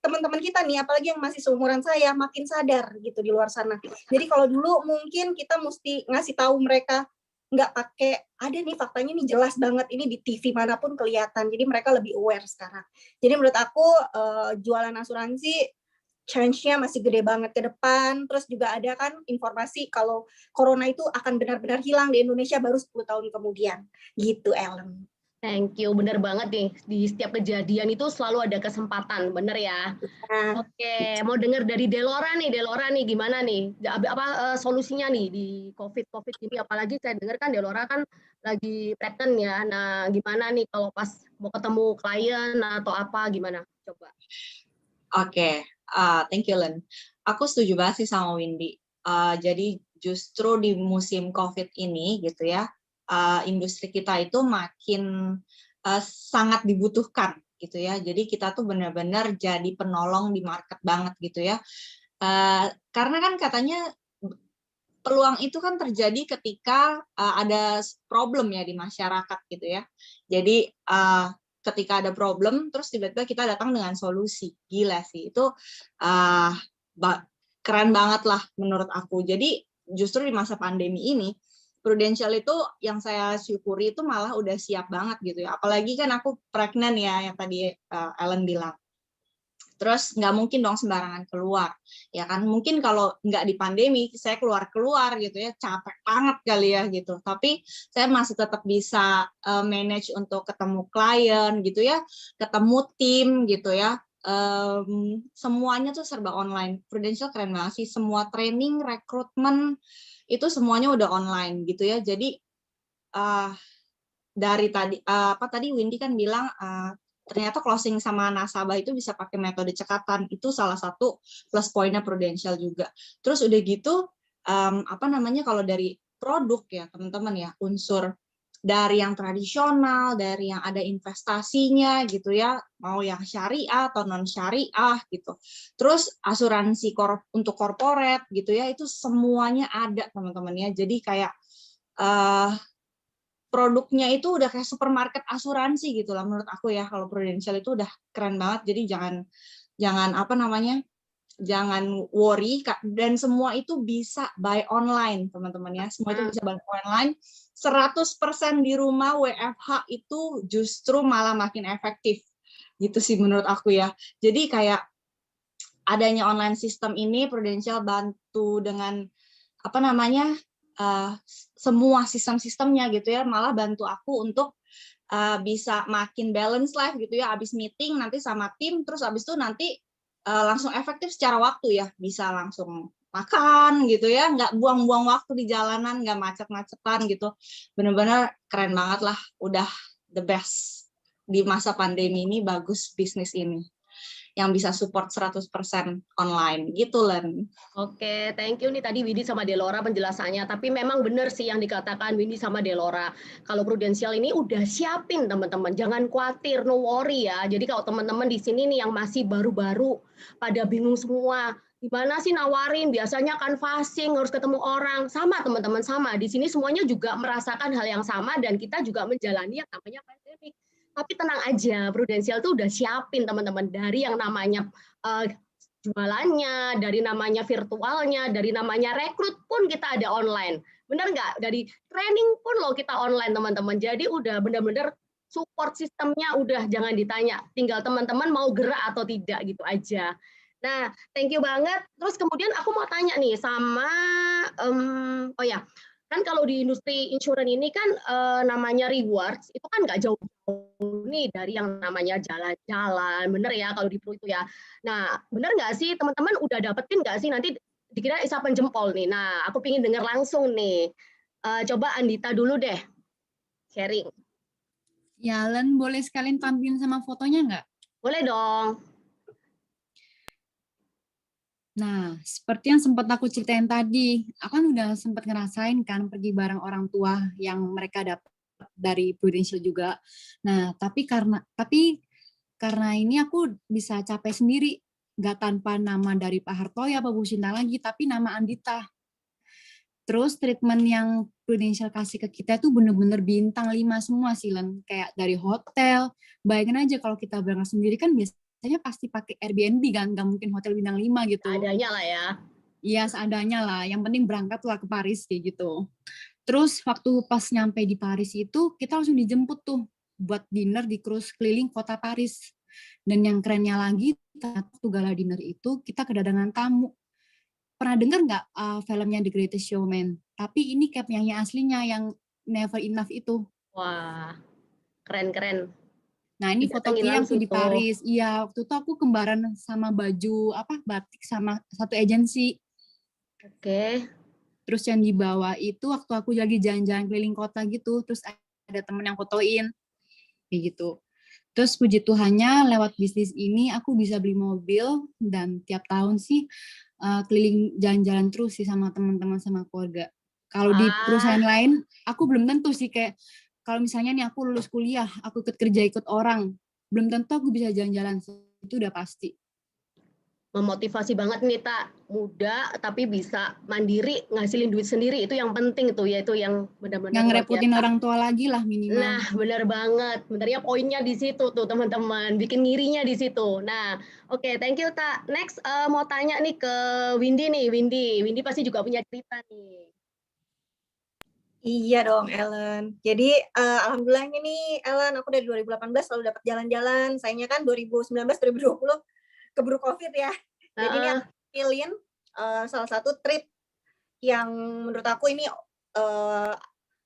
teman-teman kita nih, apalagi yang masih seumuran saya, makin sadar gitu di luar sana. Jadi kalau dulu mungkin kita mesti ngasih tahu mereka nggak pakai, ada nih faktanya nih jelas banget, ini di TV manapun kelihatan, jadi mereka lebih aware sekarang. Jadi menurut aku jualan asuransi chance-nya masih gede banget ke depan. Terus juga ada kan informasi kalau corona itu akan benar-benar hilang di Indonesia baru 10 tahun kemudian gitu, Ellen. Thank you, bener banget nih, di setiap kejadian itu selalu ada kesempatan, bener ya. Oke, mau dengar dari Delora nih gimana nih, apa solusinya nih di COVID ini, apalagi saya dengar kan Delora kan lagi pregnant ya, nah gimana nih kalau pas mau ketemu klien atau apa, gimana, coba. Oke, thank you Len. Aku setuju banget sih sama Windy. Jadi justru di musim COVID ini gitu ya, industri kita itu makin sangat dibutuhkan gitu ya. Jadi kita tuh benar-benar jadi penolong di market banget gitu ya. Karena kan katanya peluang itu kan terjadi ketika ada problem ya di masyarakat gitu ya. Jadi ketika ada problem, terus tiba-tiba kita datang dengan solusi. Gila sih, itu keren banget lah menurut aku. Jadi justru di masa pandemi ini, Prudential itu yang saya syukuri itu malah udah siap banget gitu ya. Apalagi kan aku pregnant ya, yang tadi Ellen bilang. Terus nggak mungkin dong sembarangan keluar, ya kan? Mungkin kalau nggak di pandemi, saya keluar gitu ya, capek banget kali ya gitu. Tapi saya masih tetap bisa manage untuk ketemu klien gitu ya, ketemu tim gitu ya. Semuanya tuh serba online. Prudential keren banget sih, semua training, rekrutmen, itu semuanya udah online gitu ya. Jadi dari tadi Windy kan bilang ternyata closing sama nasabah itu bisa pakai metode cekatan, itu salah satu plus poinnya Prudential juga. Terus udah gitu kalau dari produk ya teman-teman ya, unsur dari yang tradisional, dari yang ada investasinya gitu ya, mau yang syariah atau non syariah gitu. Terus asuransi untuk corporate gitu ya, itu semuanya ada teman-teman ya. Jadi kayak produknya itu udah kayak supermarket asuransi gitu lah menurut aku ya. Kalau Prudential itu udah keren banget. Jadi jangan worry, dan semua itu bisa buy online teman-teman ya. Semua itu bisa buy online. 100% di rumah WFH itu justru malah makin efektif gitu sih menurut aku ya. Jadi kayak adanya online system ini, Prudential bantu dengan semua sistem-sistemnya gitu ya, malah bantu aku untuk bisa makin balance life gitu ya. Abis meeting nanti sama tim, terus abis itu nanti langsung efektif secara waktu ya, bisa langsung makan gitu ya, nggak buang-buang waktu di jalanan, nggak macet-macetan gitu. Bener-bener keren banget lah, udah the best di masa pandemi ini. Bagus bisnis ini yang bisa support 100% online gitu Len. Oke, thank you nih tadi Windy sama Delora penjelasannya. Tapi memang benar sih yang dikatakan Windy sama Delora. Kalau Prudential ini udah siapin teman-teman, jangan khawatir, no worry ya. Jadi kalau teman-teman di sini nih yang masih baru-baru pada bingung semua, gimana sih nawarin? Biasanya kan fasting, harus ketemu orang. Sama teman-teman, sama. Di sini semuanya juga merasakan hal yang sama dan kita juga menjalani yang namanya pandemik. Tapi tenang aja, Prudential tuh udah siapin teman-teman, dari yang namanya jualannya, dari namanya virtualnya, dari namanya rekrut pun kita ada online. Bener nggak? Dari training pun loh kita online teman-teman. Jadi udah benar-benar support sistemnya udah jangan ditanya, tinggal teman-teman mau gerak atau tidak gitu aja. Nah, thank you banget. Terus kemudian aku mau tanya nih sama, oh ya, kan kalau di industri insurance ini kan namanya rewards itu kan nggak jauh-jauh nih dari yang namanya jalan-jalan, bener ya kalau di Pro itu ya. Nah, bener nggak sih teman-teman udah dapetin nggak sih nanti dikira isapan jempol nih. Nah, aku pingin dengar langsung nih. Coba Andita dulu deh sharing. Ya, Len, boleh sekalian tampilin sama fotonya nggak? Boleh dong. Nah, seperti yang sempat aku ceritain tadi, aku kan udah sempat ngerasain kan pergi bareng orang tua yang mereka dapat dari Prudential juga. Nah, tapi karena ini aku bisa capai sendiri, nggak tanpa nama dari Pak Hartoyo, Pak Bu Sinta lagi, tapi nama Andita. Terus treatment yang Prudential kasih ke kita itu bener-bener bintang 5 semua sih, Len. Kayak dari hotel, bayangin aja kalau kita berangkat sendiri kan biasanya pasti pakai Airbnb kan, nggak mungkin hotel bintang 5 gitu. Adanya lah ya. Iya, seadanya lah. Yang penting berangkat lah ke Paris kayak gitu. Terus waktu pas nyampe di Paris itu, kita langsung dijemput tuh buat dinner di cruise keliling kota Paris. Dan yang kerennya lagi, waktu gala dinner itu kita kedatangan tamu. Pernah dengar nggak filmnya The Greatest Showman? Tapi ini kayak penyanyi aslinya yang Never Enough itu. Wah, keren-keren. Nah, ini foto dia waktu di Paris. Iya, waktu itu aku kembaran sama baju batik sama satu agensi. Oke. Terus yang di bawah itu waktu aku lagi jalan-jalan keliling kota gitu, terus ada temen yang fotoin kayak gitu. Terus puji Tuhannya lewat bisnis ini aku bisa beli mobil dan tiap tahun sih keliling jalan-jalan terus sih sama teman-teman sama keluarga. Kalau di perusahaan lain aku belum tentu sih, kayak kalau misalnya nih aku lulus kuliah, aku ikut kerja ikut orang, belum tentu aku bisa jalan-jalan, itu udah pasti. Memotivasi banget nih, Tak. Muda tapi bisa mandiri, ngasilin duit sendiri, itu yang penting tuh, yaitu yang benar-benar nggak ngerepotin orang tua lagi lah minimal. Nah, benar banget. Sebenarnya poinnya di situ tuh, teman-teman. Bikin ngirinya di situ. Nah, oke, thank you, Tak. Next, mau tanya nih ke Windy nih. Windy pasti juga punya cerita nih. Iya dong, Ellen. Jadi alhamdulillahnya nih, Ellen, aku dari 2018 selalu dapat jalan-jalan. Sayangnya kan 2019, 2020 keburu COVID ya. Jadi ini aku pilih salah satu trip yang menurut aku ini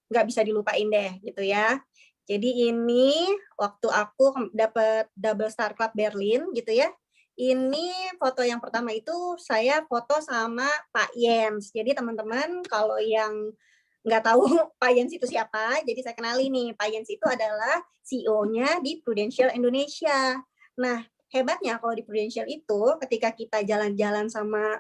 nggak bisa dilupain deh gitu ya. Jadi ini waktu aku dapat Double Star Club Berlin gitu ya. Ini foto yang pertama itu saya foto sama Pak Jens. Jadi teman-teman kalau yang nggak tahu Pak Jens itu siapa, jadi saya kenali nih. Pak Jens itu adalah CEO-nya di Prudential Indonesia. Nah, hebatnya kalau di Prudential itu ketika kita jalan-jalan sama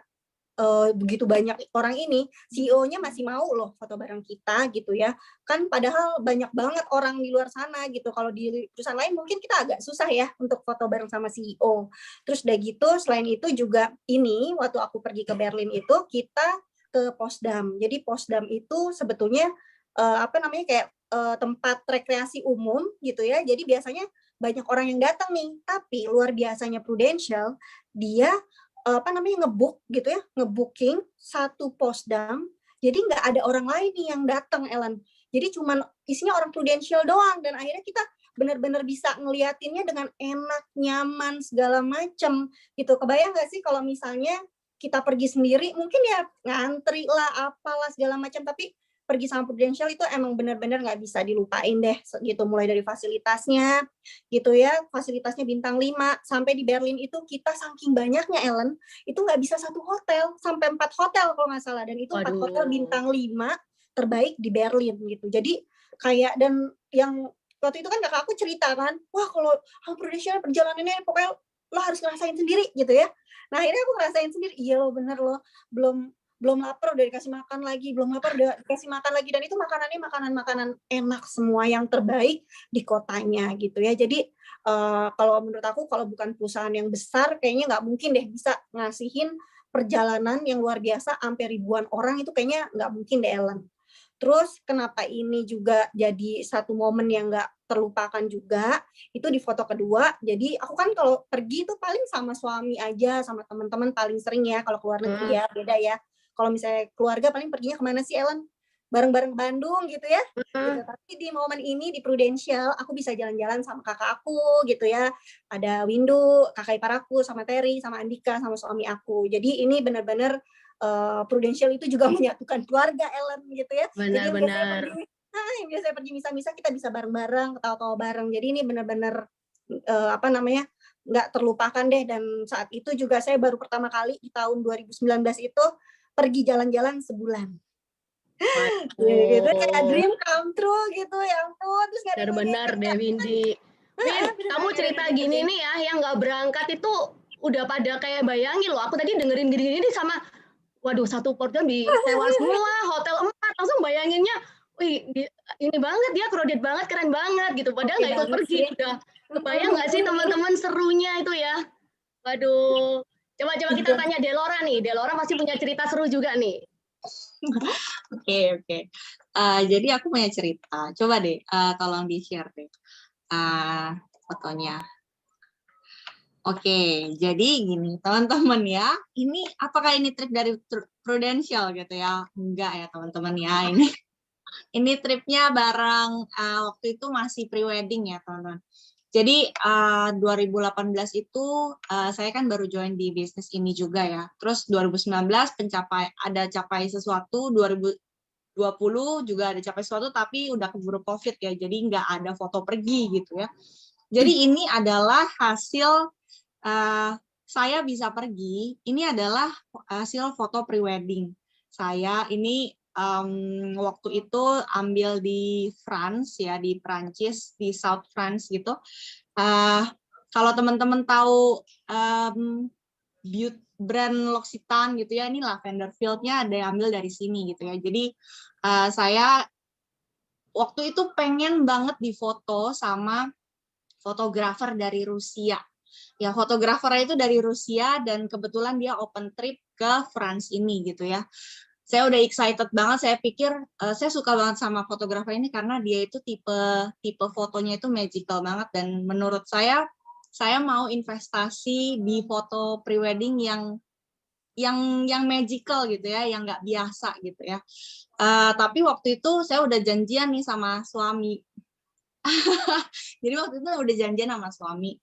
begitu banyak orang ini, CEO-nya masih mau loh foto bareng kita gitu ya. Kan padahal banyak banget orang di luar sana gitu. Kalau di perusahaan lain mungkin kita agak susah ya untuk foto bareng sama CEO. Terus udah gitu, selain itu juga ini waktu aku pergi ke Berlin itu kita ke Potsdam. Jadi Potsdam itu sebetulnya kayak tempat rekreasi umum gitu ya. Jadi biasanya banyak orang yang datang nih. Tapi luar biasanya Prudential, dia nge-book gitu ya, nge-booking satu Potsdam. Jadi nggak ada orang lain nih yang datang, Ellen. Jadi cuman isinya orang Prudential doang, dan akhirnya kita benar-benar bisa ngeliatinnya dengan enak, nyaman, segala macem gitu. Kebayang nggak sih kalau misalnya kita pergi sendiri, mungkin ya ngantri lah, apalah segala macam, tapi pergi sama Prudential itu emang benar-benar nggak bisa dilupain deh gitu, mulai dari fasilitasnya gitu ya, fasilitasnya bintang 5, sampai di Berlin itu kita saking banyaknya, Ellen, itu nggak bisa satu hotel, sampai 4 hotel kalau nggak salah, dan itu 4 hotel bintang 5 terbaik di Berlin gitu. Jadi kayak, dan yang waktu itu kan kakak aku cerita kan, wah kalau Prudential perjalanannya pokoknya lo harus ngerasain sendiri gitu ya. Nah akhirnya aku ngerasain sendiri, iya lo bener lo, belum lapar udah dikasih makan lagi, belum lapar udah dikasih makan lagi, dan itu makanannya makanan enak semua yang terbaik di kotanya gitu ya. Jadi kalau menurut aku kalau bukan perusahaan yang besar kayaknya nggak mungkin deh bisa ngasihin perjalanan yang luar biasa sampai ribuan orang, itu kayaknya nggak mungkin deh, Ellen. Terus kenapa ini juga jadi satu momen yang nggak terlupakan juga, itu di foto kedua. Jadi aku kan kalau pergi itu paling sama suami aja, sama teman-teman paling sering ya, kalau keluar negeri ya beda ya. Kalau misalnya keluarga paling perginya kemana sih, Ellen? bareng-bareng ke Bandung gitu ya. Gitu. Tapi di momen ini di Prudential aku bisa jalan-jalan sama kakak aku gitu ya. Ada Windu, kakak ipar aku, sama Terry, sama Andika, sama suami aku. Jadi ini benar-benar Prudential itu juga menyatukan keluarga Ellen gitu ya. Benar-benar. Yang biasanya pergi misa-misa kita bisa bareng-bareng, ketawa-tawa bareng. Jadi ini benar-benar nggak terlupakan deh. Dan saat itu juga saya baru pertama kali di tahun 2019 itu pergi jalan-jalan sebulan. Gitu kayak dream come true gitu ya ampun. Terus benar deh Windy. Win, kamu cerita gini nih ya, yang nggak berangkat itu udah pada kayak bayangin loh. Aku tadi dengerin gini-gini sama, waduh satu portal disewa semua, hotel 4, langsung bayanginnya, wih ini banget dia crowded banget, keren banget gitu. Padahal nggak ikut pergi, udah kebayang nggak sih teman-teman serunya itu ya? Waduh, coba kita tanya Delora nih. Delora masih punya cerita seru juga nih. Oke. Jadi aku punya cerita. Coba deh, tolong di-share deh fotonya. Oke, jadi gini teman-teman ya. Ini apakah ini trip dari Prudential gitu ya? Enggak ya teman-teman ya. Ini tripnya bareng waktu itu masih pre-wedding ya teman-teman. Jadi 2018 itu saya kan baru join di bisnis ini juga ya. Terus 2019 capai sesuatu, 2020 juga ada capai sesuatu, tapi udah keburu COVID ya. Jadi nggak ada foto pergi gitu ya. Jadi ini adalah hasil saya bisa pergi. Ini adalah hasil foto pre-wedding saya. Ini waktu itu ambil di France ya, di Prancis, di South France gitu. Kalau teman-teman tahu brand L'Occitane gitu ya, ini lavender field-nya ada yang ambil dari sini gitu ya. Jadi saya waktu itu pengen banget difoto sama fotografer dari Rusia. Ya, fotografernya itu dari Rusia dan kebetulan dia open trip ke France ini gitu ya. Saya udah excited banget, saya pikir saya suka banget sama fotografer ini karena dia itu tipe fotonya itu magical banget, dan menurut saya mau investasi di foto prewedding yang magical gitu ya, yang nggak biasa gitu ya. Tapi waktu itu saya udah janjian nih sama suami. Jadi waktu itu udah janjian sama suami,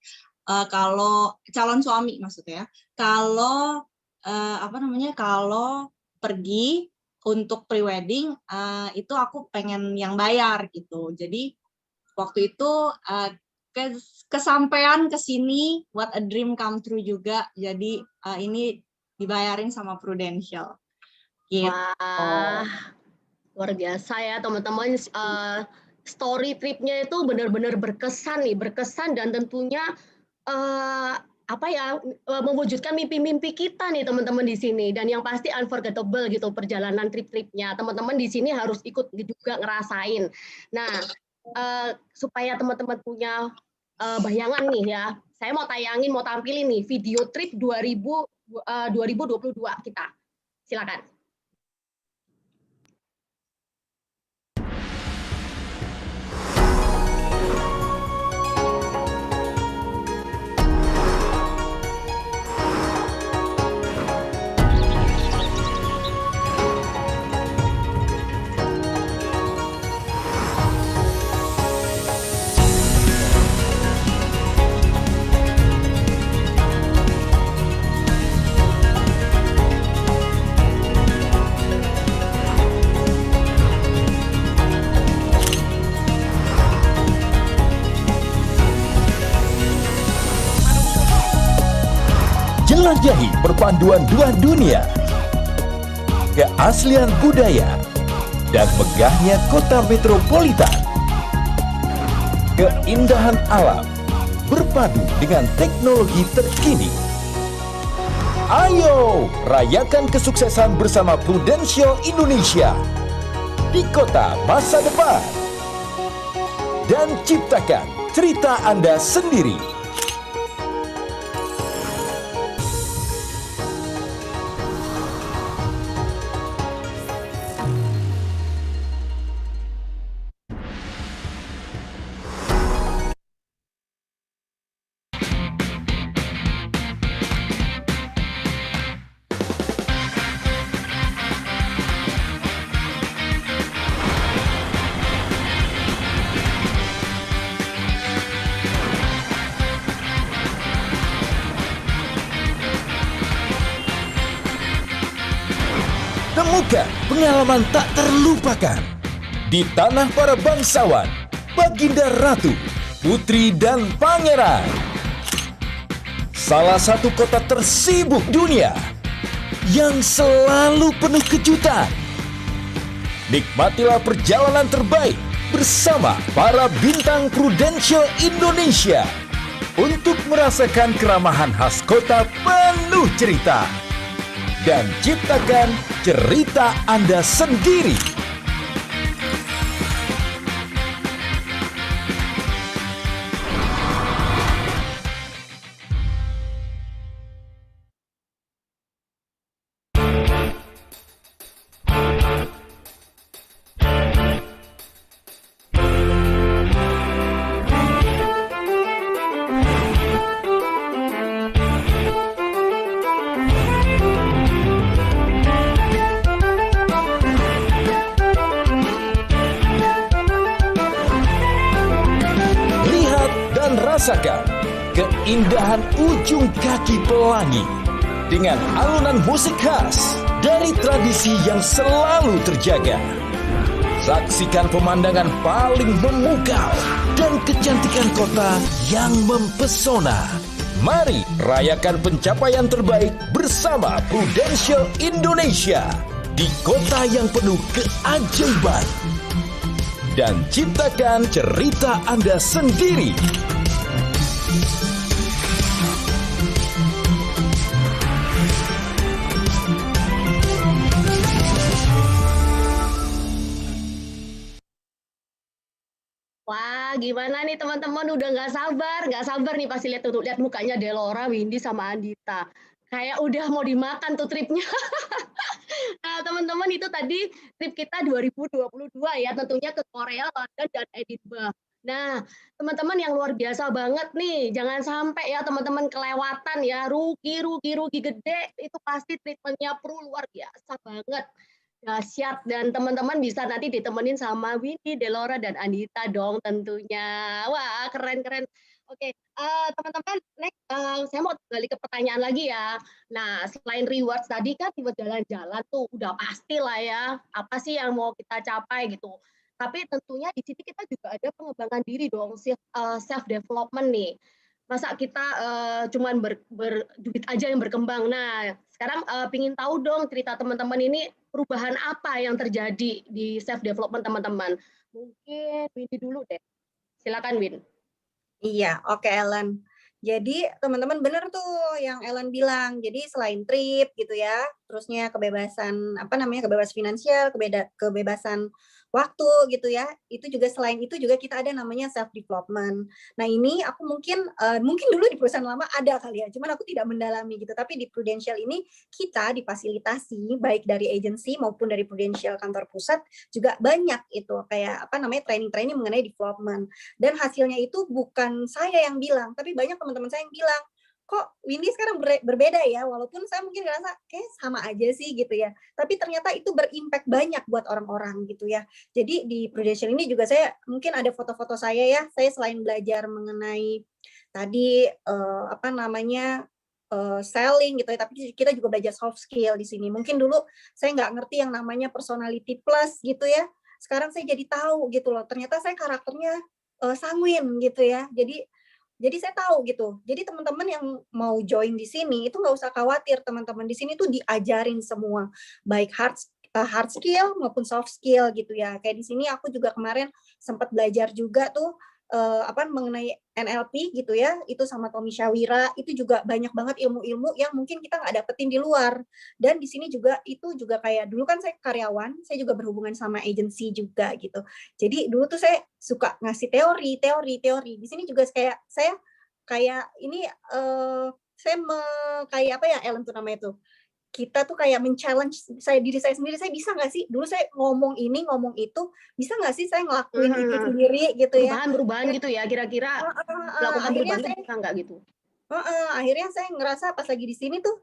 kalau calon suami maksudnya, kalau kalau pergi untuk prewedding itu aku pengen yang bayar gitu. Jadi waktu itu kesampaian ke sini, what a dream come true juga. Jadi ini dibayarin sama Prudential. Gitu. Wah, luar biasa ya teman-teman. Story tripnya itu benar-benar berkesan dan tentunya mewujudkan mimpi-mimpi kita nih teman-teman di sini, dan yang pasti unforgettable gitu perjalanan trip-tripnya. Teman-teman di sini harus ikut juga ngerasain. Nah, supaya teman-teman punya bayangan nih ya, saya mau tampilin nih video trip 2022 kita. Silakan. Jelajahi perpaduan dua dunia, keaslian budaya, dan megahnya kota metropolitan. Keindahan alam berpadu dengan teknologi terkini. Ayo, rayakan kesuksesan bersama Prudential Indonesia di kota masa depan. Dan ciptakan cerita Anda sendiri. Bukan pengalaman tak terlupakan. Di tanah para bangsawan, baginda ratu, putri dan pangeran. Salah satu kota tersibuk dunia yang selalu penuh kejutan. Nikmatilah perjalanan terbaik bersama para bintang Prudential Indonesia untuk merasakan keramahan khas kota penuh cerita dan ciptakan cerita Anda sendiri. Rasakan keindahan ujung kaki Pelangi dengan alunan musik khas dari tradisi yang selalu terjaga. Saksikan pemandangan paling memukau dan kecantikan kota yang mempesona. Mari rayakan pencapaian terbaik bersama Prudential Indonesia di kota yang penuh keajaiban dan ciptakan cerita Anda sendiri. Wah, gimana nih teman-teman? Udah nggak sabar nih pasti lihat mukanya Delora, Windy sama Andita. Kayak udah mau dimakan tuh tripnya. Nah, teman-teman itu tadi trip kita 2022 ya, tentunya ke Korea, London, dan Edinburgh. Nah, teman-teman yang luar biasa banget nih, jangan sampai ya teman-teman kelewatan ya, rugi gede, itu pasti treatmentnya luar biasa banget. Dahsyat, dan teman-teman bisa nanti ditemenin sama Windy, Delora, dan Andita dong tentunya. Wah, keren. Oke, teman-teman, next saya mau balik ke pertanyaan lagi ya. Nah, selain rewards tadi kan tiba jalan-jalan tuh udah pasti lah ya, apa sih yang mau kita capai gitu. Tapi tentunya di sini kita juga ada pengembangan diri dong, self development nih. Masa kita cuman duit aja yang berkembang. Nah, sekarang pingin tahu dong cerita teman-teman ini perubahan apa yang terjadi di self development teman-teman. Mungkin Windy dulu deh. Silakan Win. Iya, oke Ellen. Jadi teman-teman bener tuh yang Ellen bilang. Jadi selain trip gitu ya, terusnya kebebasan kebebasan finansial, kebebasan waktu gitu ya. Itu juga selain itu juga kita ada namanya self development. Nah, ini aku mungkin dulu di perusahaan lama ada kali ya, cuman aku tidak mendalami gitu. Tapi di Prudential ini kita difasilitasi baik dari agensi maupun dari Prudential kantor pusat juga banyak itu kayak training-training mengenai development. Dan hasilnya itu bukan saya yang bilang, tapi banyak teman-teman saya yang bilang, kok Windy sekarang berbeda ya, walaupun saya mungkin ngerasa kayak sama aja sih gitu ya, tapi ternyata itu berimpact banyak buat orang-orang gitu ya. Jadi di Prudential ini juga saya mungkin ada foto-foto saya ya, saya selain belajar mengenai tadi selling gitu ya, tapi kita juga belajar soft skill di sini. Mungkin dulu saya nggak ngerti yang namanya personality plus gitu ya, sekarang saya jadi tahu gitu loh, ternyata saya karakternya sanguin gitu ya. Jadi saya tahu gitu. Jadi teman-teman yang mau join di sini itu nggak usah khawatir, teman-teman di sini tuh diajarin semua, baik hard skill maupun soft skill gitu ya. Kayak di sini aku juga kemarin sempat belajar juga tuh mengenai NLP gitu ya. Itu sama Tommy Shawira, itu juga banyak banget ilmu-ilmu yang mungkin kita nggak dapetin di luar. Dan di sini juga itu juga kayak dulu kan saya karyawan, saya juga berhubungan sama agensi juga gitu. Jadi dulu tuh saya suka ngasih teori. Di sini juga saya kayak ini kayak apa ya Ellen tuh namanya tuh. Kita tuh kayak men-challenge diri saya sendiri, saya bisa nggak sih? Dulu saya ngomong ini, ngomong itu, bisa nggak sih saya ngelakuin itu sendiri gitu ya? Perubahan gitu ya, kira-kira melakukan perubahan itu bisa nggak gitu? Akhirnya saya ngerasa pas lagi di sini tuh,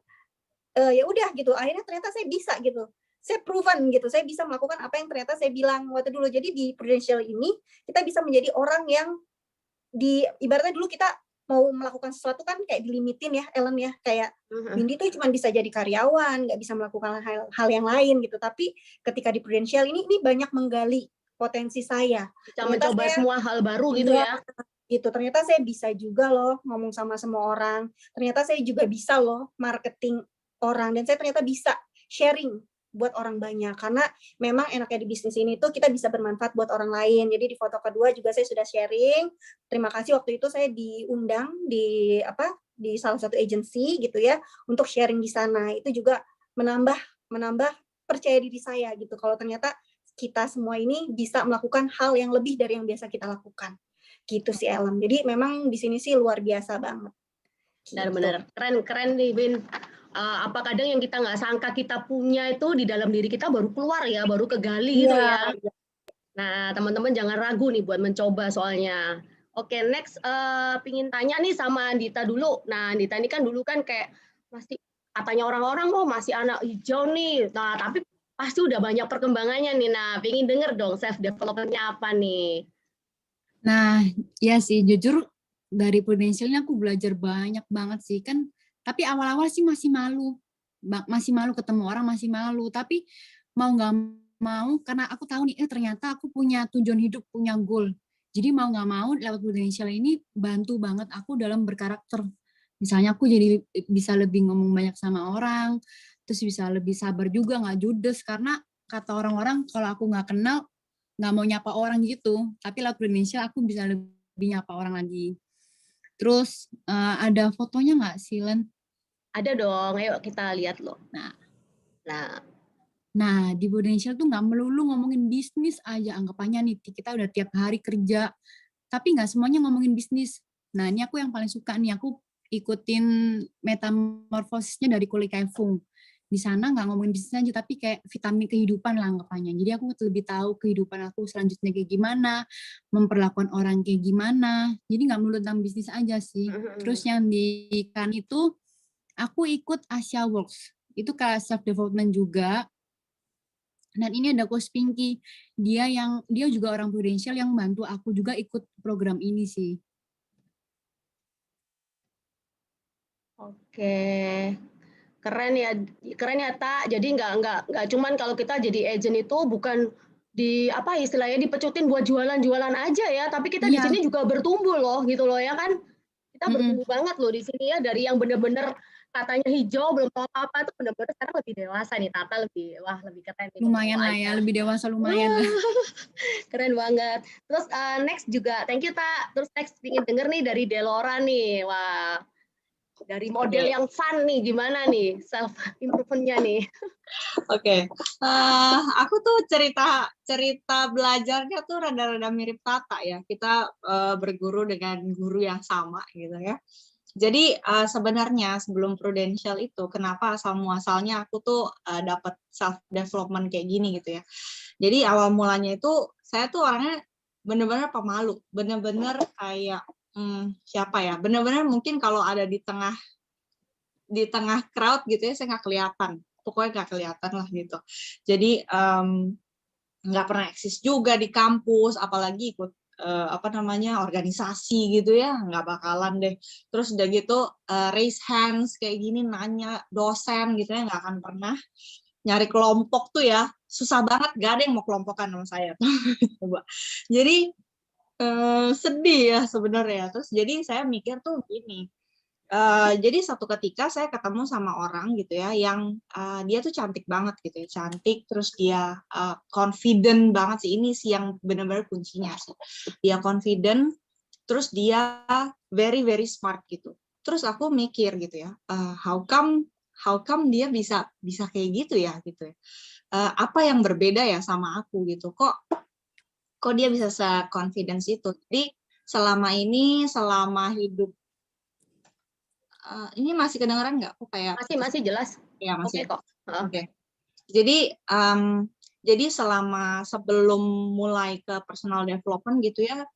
ya udah gitu, akhirnya ternyata saya bisa gitu. Saya proven gitu, saya bisa melakukan apa yang ternyata saya bilang waktu dulu. Jadi di Prudential ini, kita bisa menjadi orang yang ibaratnya dulu kita mau melakukan sesuatu kan kayak dilimitin ya, Ellen ya. Kayak Windy tuh cuma bisa jadi karyawan, nggak bisa melakukan hal yang lain gitu. Tapi ketika di Prudential ini banyak menggali potensi saya. Bisa mencoba semua hal baru gitu ya. Gitu. Ternyata saya bisa juga loh ngomong sama semua orang. Ternyata saya juga bisa loh marketing orang. Dan saya ternyata bisa sharing buat orang banyak. Karena memang enaknya di bisnis ini tuh kita bisa bermanfaat buat orang lain. Jadi di foto kedua juga saya sudah sharing. Terima kasih waktu itu saya diundang di salah satu agensi gitu ya untuk sharing di sana. Itu juga menambah percaya diri saya gitu. Kalau ternyata kita semua ini bisa melakukan hal yang lebih dari yang biasa kita lakukan. Gitu sih Ellen. Jadi memang di sini sih luar biasa banget. Benar-benar keren nih Win. Apa kadang yang kita nggak sangka kita punya itu di dalam diri kita baru keluar ya, baru kegali gitu ya. Nah teman-teman jangan ragu nih buat mencoba soalnya. Oke, next pingin tanya nih sama Andita dulu. Nah Andita ini kan dulu kan kayak masih katanya orang-orang masih anak hijau nih. Nah tapi pasti udah banyak perkembangannya nih. Nah pingin denger dong self development-nya apa nih? Nah, ya sih, jujur dari Prudential ini aku belajar banyak banget sih kan. Tapi awal-awal sih masih malu ketemu orang, masih malu. Tapi mau nggak mau, karena aku tahu nih, ternyata aku punya tujuan hidup, punya goal. Jadi mau nggak mau lewat Prudential ini bantu banget aku dalam berkarakter. Misalnya aku jadi bisa lebih ngomong banyak sama orang, terus bisa lebih sabar juga, nggak judes. Karena kata orang-orang kalau aku nggak kenal, nggak mau nyapa orang gitu, tapi lewat Prudential aku bisa lebih nyapa orang lagi. Terus ada fotonya nggak sih, Len? Ada dong, ayo kita lihat loh. Nah di Prudential tuh nggak melulu ngomongin bisnis aja, anggapannya nih kita udah tiap hari kerja, tapi nggak semuanya ngomongin bisnis. Nah ini aku yang paling suka nih, aku ikutin metamorfosisnya dari Kuli Kai Fung. Di sana nggak ngomongin bisnis aja, tapi kayak vitamin kehidupan lah anggapannya. Jadi aku lebih tahu kehidupan aku selanjutnya kayak gimana, memperlakukan orang kayak gimana. Jadi nggak melulu tentang bisnis aja sih. Terus yang di kan itu, aku ikut Asia Works. Itu kayak self development juga. Dan ini ada Coach Pinky. Dia juga orang Prudential yang bantu aku juga ikut program ini sih. Oke. Keren ya Tak. Jadi nggak cuman kalau kita jadi agent itu bukan istilahnya dipecutin buat jualan aja ya, tapi kita di sini juga bertumbuh loh gitu loh ya kan. Kita bertumbuh banget loh di sini ya, dari yang bener-bener katanya hijau belum tahu apa tuh bener-bener sekarang lebih dewasa nih Tata, lebih keren nih. Lumayan lah ya, lebih dewasa lumayan lah. Keren banget. Terus next juga thank you Tak. Terus next ingin denger nih dari Delora nih. Wah. Dari model yang fun nih, gimana nih self improvement-nya nih? Oke. Aku tuh cerita belajarnya tuh rada-rada mirip Tata ya. Kita berguru dengan guru yang sama gitu ya. Jadi sebenarnya sebelum Prudential itu, kenapa asal muasalnya aku tuh dapat self development kayak gini gitu ya. Jadi awal mulanya itu saya tuh orangnya bener-bener pemalu, bener-bener kayak siapa ya, benar-benar mungkin kalau ada di tengah crowd gitu ya, saya nggak kelihatan, pokoknya nggak kelihatan lah gitu. Jadi nggak pernah eksis juga di kampus, apalagi ikut organisasi gitu ya, nggak bakalan deh. Terus udah gitu raise hands kayak gini, nanya dosen gitu ya, nggak akan pernah. Nyari kelompok tuh ya susah banget, gak ada yang mau kelompokan sama saya. Coba. Jadi sedih ya sebenarnya. Terus jadi saya mikir tuh gini, jadi satu ketika saya ketemu sama orang gitu ya, yang dia tuh cantik banget gitu ya, cantik, terus dia confident banget sih, ini sih yang benar-benar kuncinya sih. Dia confident, terus dia very very smart gitu. Terus aku mikir gitu ya, how come dia bisa kayak gitu ya gitu ya. Apa yang berbeda ya sama aku gitu, kok dia bisa se-confidence itu. Jadi selama hidup ini masih kedengeran nggak? Aku kayak masih jelas. Ya masih. Oke kok. Oke. Jadi sebelum mulai ke personal development gitu ya,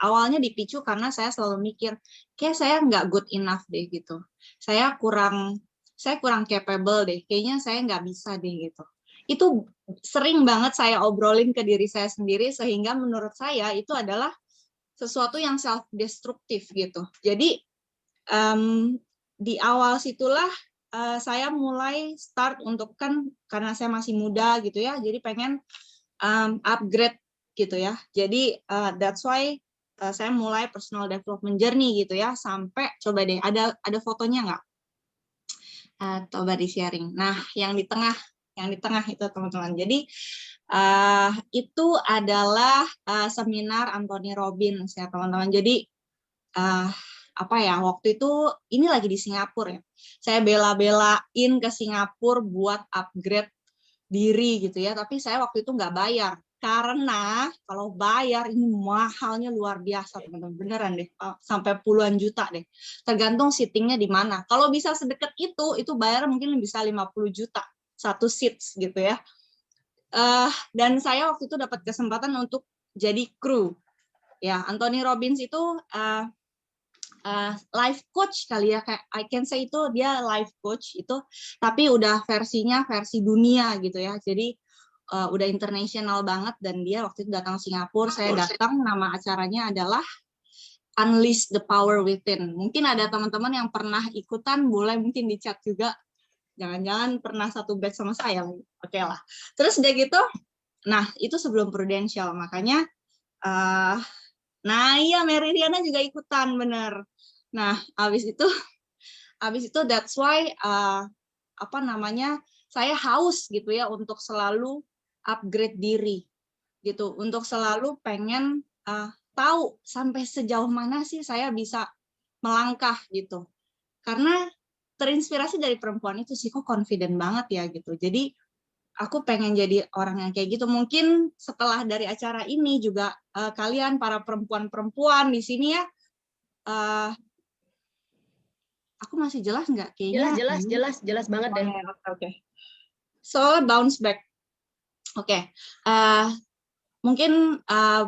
awalnya dipicu karena saya selalu mikir kayak saya nggak good enough deh gitu. Saya kurang capable deh. Kayaknya saya nggak bisa deh gitu. Itu sering banget saya obrolin ke diri saya sendiri, sehingga menurut saya itu adalah sesuatu yang self destruktif gitu. Jadi di awal situlah saya mulai start untuk, kan karena saya masih muda gitu ya, jadi pengen upgrade gitu ya. Jadi that's why saya mulai personal development journey gitu ya, sampai coba deh ada fotonya nggak? Coba di sharing. Nah, yang di tengah itu teman-teman. Jadi itu adalah seminar Anthony Robbins ya teman-teman. Jadi apa ya, waktu itu ini lagi di Singapura ya. Saya bela-belain ke Singapura buat upgrade diri gitu ya. Tapi saya waktu itu nggak bayar. Karena kalau bayar ini mahalnya luar biasa teman-teman, beneran deh, sampai puluhan juta deh. Tergantung seatingnya di mana. Kalau bisa sedekat itu bayar mungkin bisa 50 juta satu seats gitu ya. Dan saya waktu itu dapat kesempatan untuk jadi kru. Ya, Anthony Robbins itu life coach kali ya, kayak I can say itu dia life coach itu, tapi udah versinya versi dunia gitu ya. Jadi udah internasional banget, dan dia waktu itu datang Singapura, saya datang, nama acaranya adalah Unleash the Power Within. Mungkin ada teman-teman yang pernah ikutan, boleh mungkin di chat juga, jangan-jangan pernah satu batch sama saya. Oke lah. Terus udah gitu, nah itu sebelum Prudential, makanya nah iya Meridiana juga ikutan, bener. Nah habis itu that's why apa namanya, saya haus gitu ya untuk selalu upgrade diri gitu, untuk selalu pengen tahu sampai sejauh mana sih saya bisa melangkah gitu, karena terinspirasi dari perempuan itu sih, kok confident banget ya gitu. Jadi aku pengen jadi orang yang kayak gitu. Mungkin setelah dari acara ini juga kalian para perempuan-perempuan di sini ya, aku masih jelas nggak kayaknya? Jelas banget deh. Oke. So bounce back. Oke, mungkin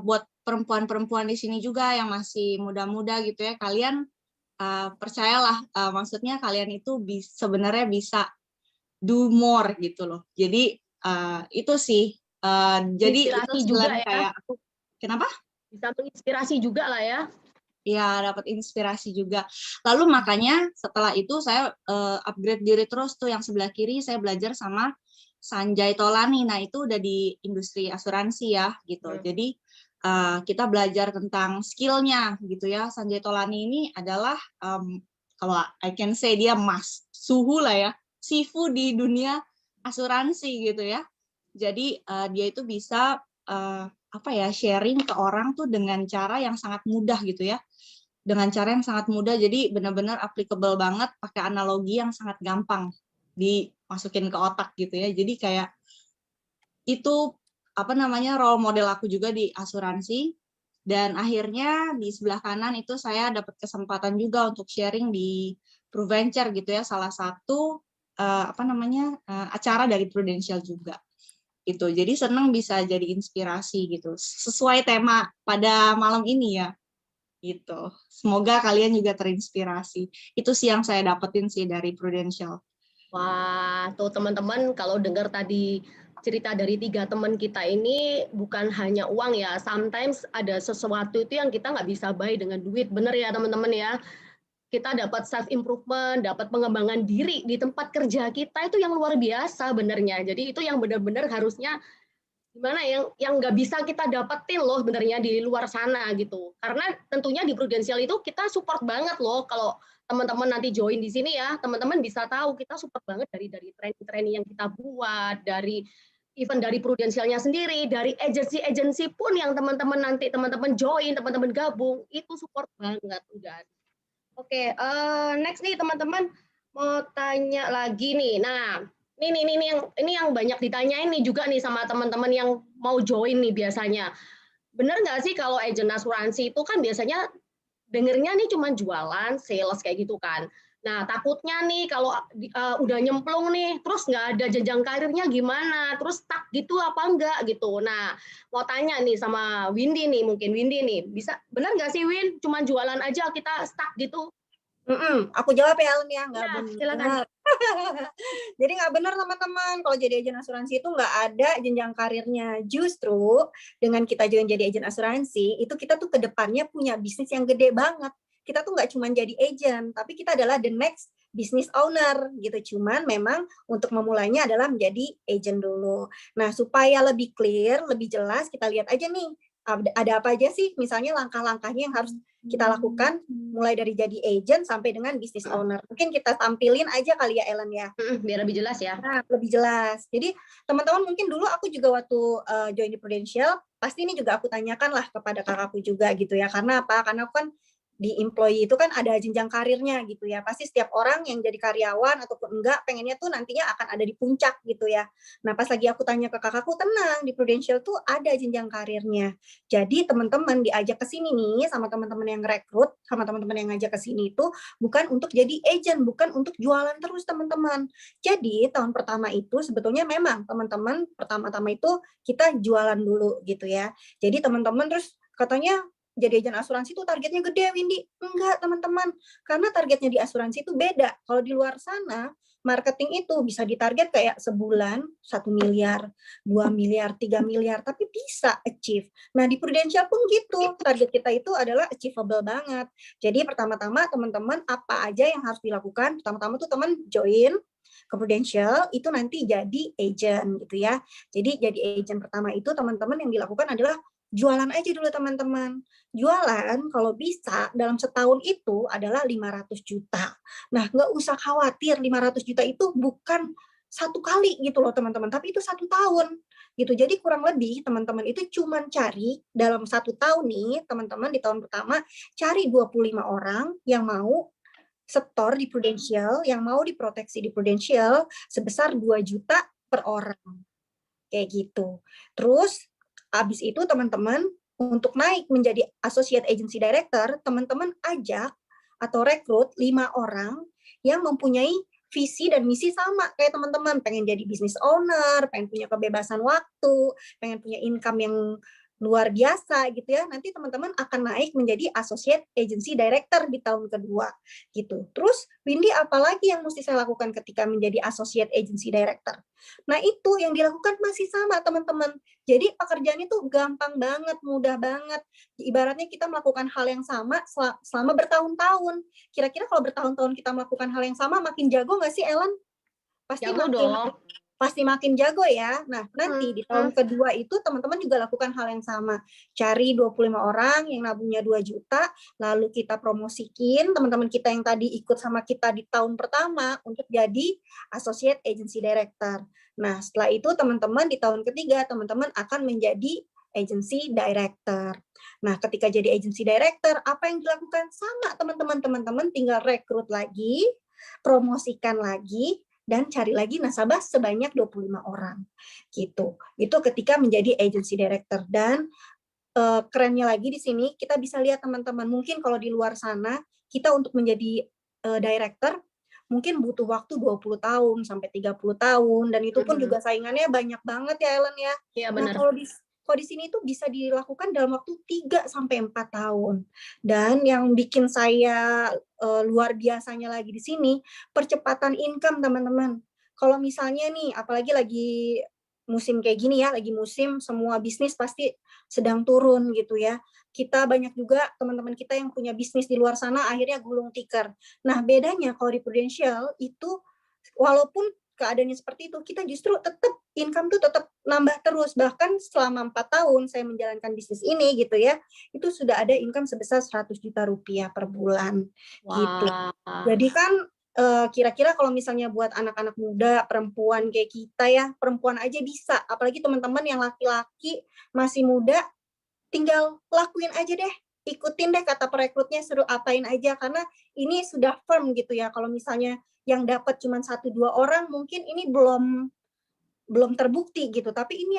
buat perempuan-perempuan di sini juga yang masih muda-muda gitu ya, kalian percayalah, maksudnya kalian itu sebenarnya bisa do more gitu loh. Jadi itu sih, jadi itu juga ya. kayak aku, kenapa? Bisa menginspirasi juga lah ya. Ya, dapat inspirasi juga. Lalu makanya setelah itu saya upgrade diri terus tuh, yang sebelah kiri saya belajar sama Sanjay Tolani. Nah, itu udah di industri asuransi ya gitu. Jadi kita belajar tentang skillnya gitu ya. Sanjay Tolani ini adalah kalau I can say dia mas suhu lah ya, sifu di dunia asuransi gitu ya. Jadi dia itu bisa apa ya, sharing ke orang tuh dengan cara yang sangat mudah gitu ya. Dengan cara yang sangat mudah, jadi benar-benar applicable banget, pakai analogi yang sangat gampang dimasukin ke otak gitu ya. Jadi kayak itu apa namanya, role model aku juga di asuransi. Dan akhirnya di sebelah kanan itu saya dapat kesempatan juga untuk sharing di Pruventure gitu ya, salah satu apa namanya, acara dari Prudential juga. Itu jadi senang bisa jadi inspirasi gitu, sesuai tema pada malam ini ya gitu. Semoga kalian juga terinspirasi. Itu sih yang saya dapetin sih dari Prudential. Wah, tuh teman-teman kalau dengar tadi cerita dari 3 teman kita ini, bukan hanya uang ya, sometimes ada sesuatu itu yang kita nggak bisa buy dengan duit, bener ya teman-teman ya. Kita dapat self improvement, dapat pengembangan diri di tempat kerja kita itu yang luar biasa benernya. Jadi itu yang benar-benar harusnya gimana yang nggak bisa kita dapetin loh benernya di luar sana gitu. Karena tentunya di Prudential itu kita support banget loh, kalau teman-teman nanti join di sini ya, teman-teman bisa tahu kita support banget dari training-training yang kita buat, dari event dari Prudentialnya sendiri, dari agensi-agensi pun yang teman-teman nanti teman-teman join, teman-teman gabung, itu support banget udah. Oke, next nih teman-teman mau tanya lagi nih. Nah, ini yang banyak ditanyain nih juga nih sama teman-teman yang mau join nih biasanya. Bener nggak sih kalau agent asuransi itu kan biasanya dengernya nih cuma jualan, sales kayak gitu kan. Nah, takutnya nih kalau udah nyemplung nih, terus nggak ada jenjang karirnya gimana, terus stuck gitu apa enggak gitu. Nah, mau tanya nih sama Windy nih, mungkin Windy nih, bisa benar nggak sih Win, cuma jualan aja kita stuck gitu? Aku jawab ya Ellen ya, nggak Ya, benar. silakan. Jadi nggak benar teman-teman, kalau jadi agen asuransi itu nggak ada jenjang karirnya. Justru dengan kita jadi agen asuransi, itu kita tuh ke depannya punya bisnis yang gede banget. Kita tuh nggak cuma jadi agent, tapi kita adalah the next business owner gitu. Cuman memang untuk memulainya adalah menjadi agent dulu. Nah, supaya lebih clear, lebih jelas, kita lihat aja nih, ada apa aja sih misalnya langkah-langkahnya yang harus kita lakukan mulai dari jadi agent sampai dengan business owner. Mungkin kita tampilin aja kali ya Ellen ya. Biar lebih jelas ya. Nah, lebih jelas. Jadi teman-teman mungkin dulu aku juga waktu join di Prudential, pasti ini juga aku tanyakan lah kepada kakakku juga gitu ya. Karena apa? Karena aku kan di employee itu kan ada jenjang karirnya gitu ya. Pasti setiap orang yang jadi karyawan ataupun enggak pengennya tuh nantinya akan ada di puncak gitu ya. Nah, pas lagi aku tanya ke kakakku, tenang, di Prudential tuh ada jenjang karirnya. Jadi teman-teman diajak ke sini nih sama teman-teman yang rekrut, sama teman-teman yang ngajak ke sini itu bukan untuk jadi agent, bukan untuk jualan terus teman-teman. Jadi tahun pertama itu sebetulnya memang teman-teman pertama-tama itu kita jualan dulu gitu ya. Jadi teman-teman terus katanya jadi agen asuransi itu targetnya gede, Windy. Enggak, teman-teman. Karena targetnya di asuransi itu beda. Kalau di luar sana, marketing itu bisa ditarget kayak sebulan 1 miliar, 2 miliar, 3 miliar, tapi bisa achieve. Nah, di Prudential pun gitu. Target kita itu adalah achievable banget. Jadi pertama-tama teman-teman apa aja yang harus dilakukan? Pertama-tama tuh teman join ke Prudential itu nanti jadi agent gitu ya. Jadi jadi agent pertama itu teman-teman yang dilakukan adalah jualan aja dulu teman-teman. Jualan kalau bisa dalam setahun itu adalah 500 juta. Nah, nggak usah khawatir 500 juta itu bukan satu kali gitu loh teman-teman, tapi itu 1 tahun gitu. Jadi kurang lebih teman-teman itu cuman cari dalam 1 tahun nih teman-teman di tahun pertama cari 25 orang yang mau setor di Prudential, yang mau diproteksi di Prudential sebesar 2 juta per orang. Kayak gitu. Terus habis itu teman-teman untuk naik menjadi Associate Agency Director, teman-teman ajak atau rekrut 5 orang yang mempunyai visi dan misi sama kayak teman-teman, pengen jadi business owner, pengen punya kebebasan waktu, pengen punya income yang luar biasa gitu ya. Nanti teman-teman akan naik menjadi Associate Agency Director di tahun kedua gitu. Terus Windy apalagi yang mesti saya lakukan ketika menjadi Associate Agency Director? Nah, itu yang dilakukan masih sama teman-teman. Jadi pekerjaan itu gampang banget, mudah banget. Ibaratnya kita melakukan hal yang sama selama bertahun-tahun. Kira-kira kalau bertahun-tahun kita melakukan hal yang sama, makin jago nggak sih Ellen? Pasti makin jago ya. Nah, nanti di tahun kedua itu teman-teman juga lakukan hal yang sama. Cari 25 orang yang nabungnya 2 juta, lalu kita promosikin teman-teman kita yang tadi ikut sama kita di tahun pertama untuk jadi Associate Agency Director. Nah, setelah itu teman-teman di tahun ketiga, teman-teman akan menjadi Agency Director. Nah, ketika jadi Agency Director, apa yang dilakukan? Sama teman-teman tinggal rekrut lagi, promosikan lagi, dan cari lagi nasabah sebanyak 25 orang gitu. Itu ketika menjadi agency director. Dan kerennya lagi di sini kita bisa lihat teman-teman, mungkin kalau di luar sana kita untuk menjadi director mungkin butuh waktu 20 tahun sampai 30 tahun dan itu pun juga saingannya banyak banget ya Ellen ya. Iya, nah, benar. kalau di sini itu bisa dilakukan dalam waktu 3 sampai 4 tahun. Dan yang bikin saya luar biasanya lagi di sini, percepatan income teman-teman. Kalau misalnya nih, apalagi lagi musim kayak gini ya, lagi musim semua bisnis pasti sedang turun gitu ya. Kita banyak juga teman-teman kita yang punya bisnis di luar sana akhirnya gulung tikar. Nah, bedanya kalau di Prudential itu walaupun keadaannya seperti itu, kita justru tetap income tuh tetap nambah terus. Bahkan selama 4 tahun saya menjalankan bisnis ini gitu ya, itu sudah ada income sebesar 100 juta rupiah per bulan. Gitu. Jadi kan kira-kira kalau misalnya buat anak-anak muda, perempuan kayak kita ya, perempuan aja bisa. Apalagi teman-teman yang laki-laki masih muda, tinggal lakuin aja deh. Ikutin deh kata perekrutnya, suruh apain aja. Karena ini sudah firm gitu ya. Kalau misalnya yang dapat cuma 1-2 orang mungkin ini belum terbukti gitu, tapi ini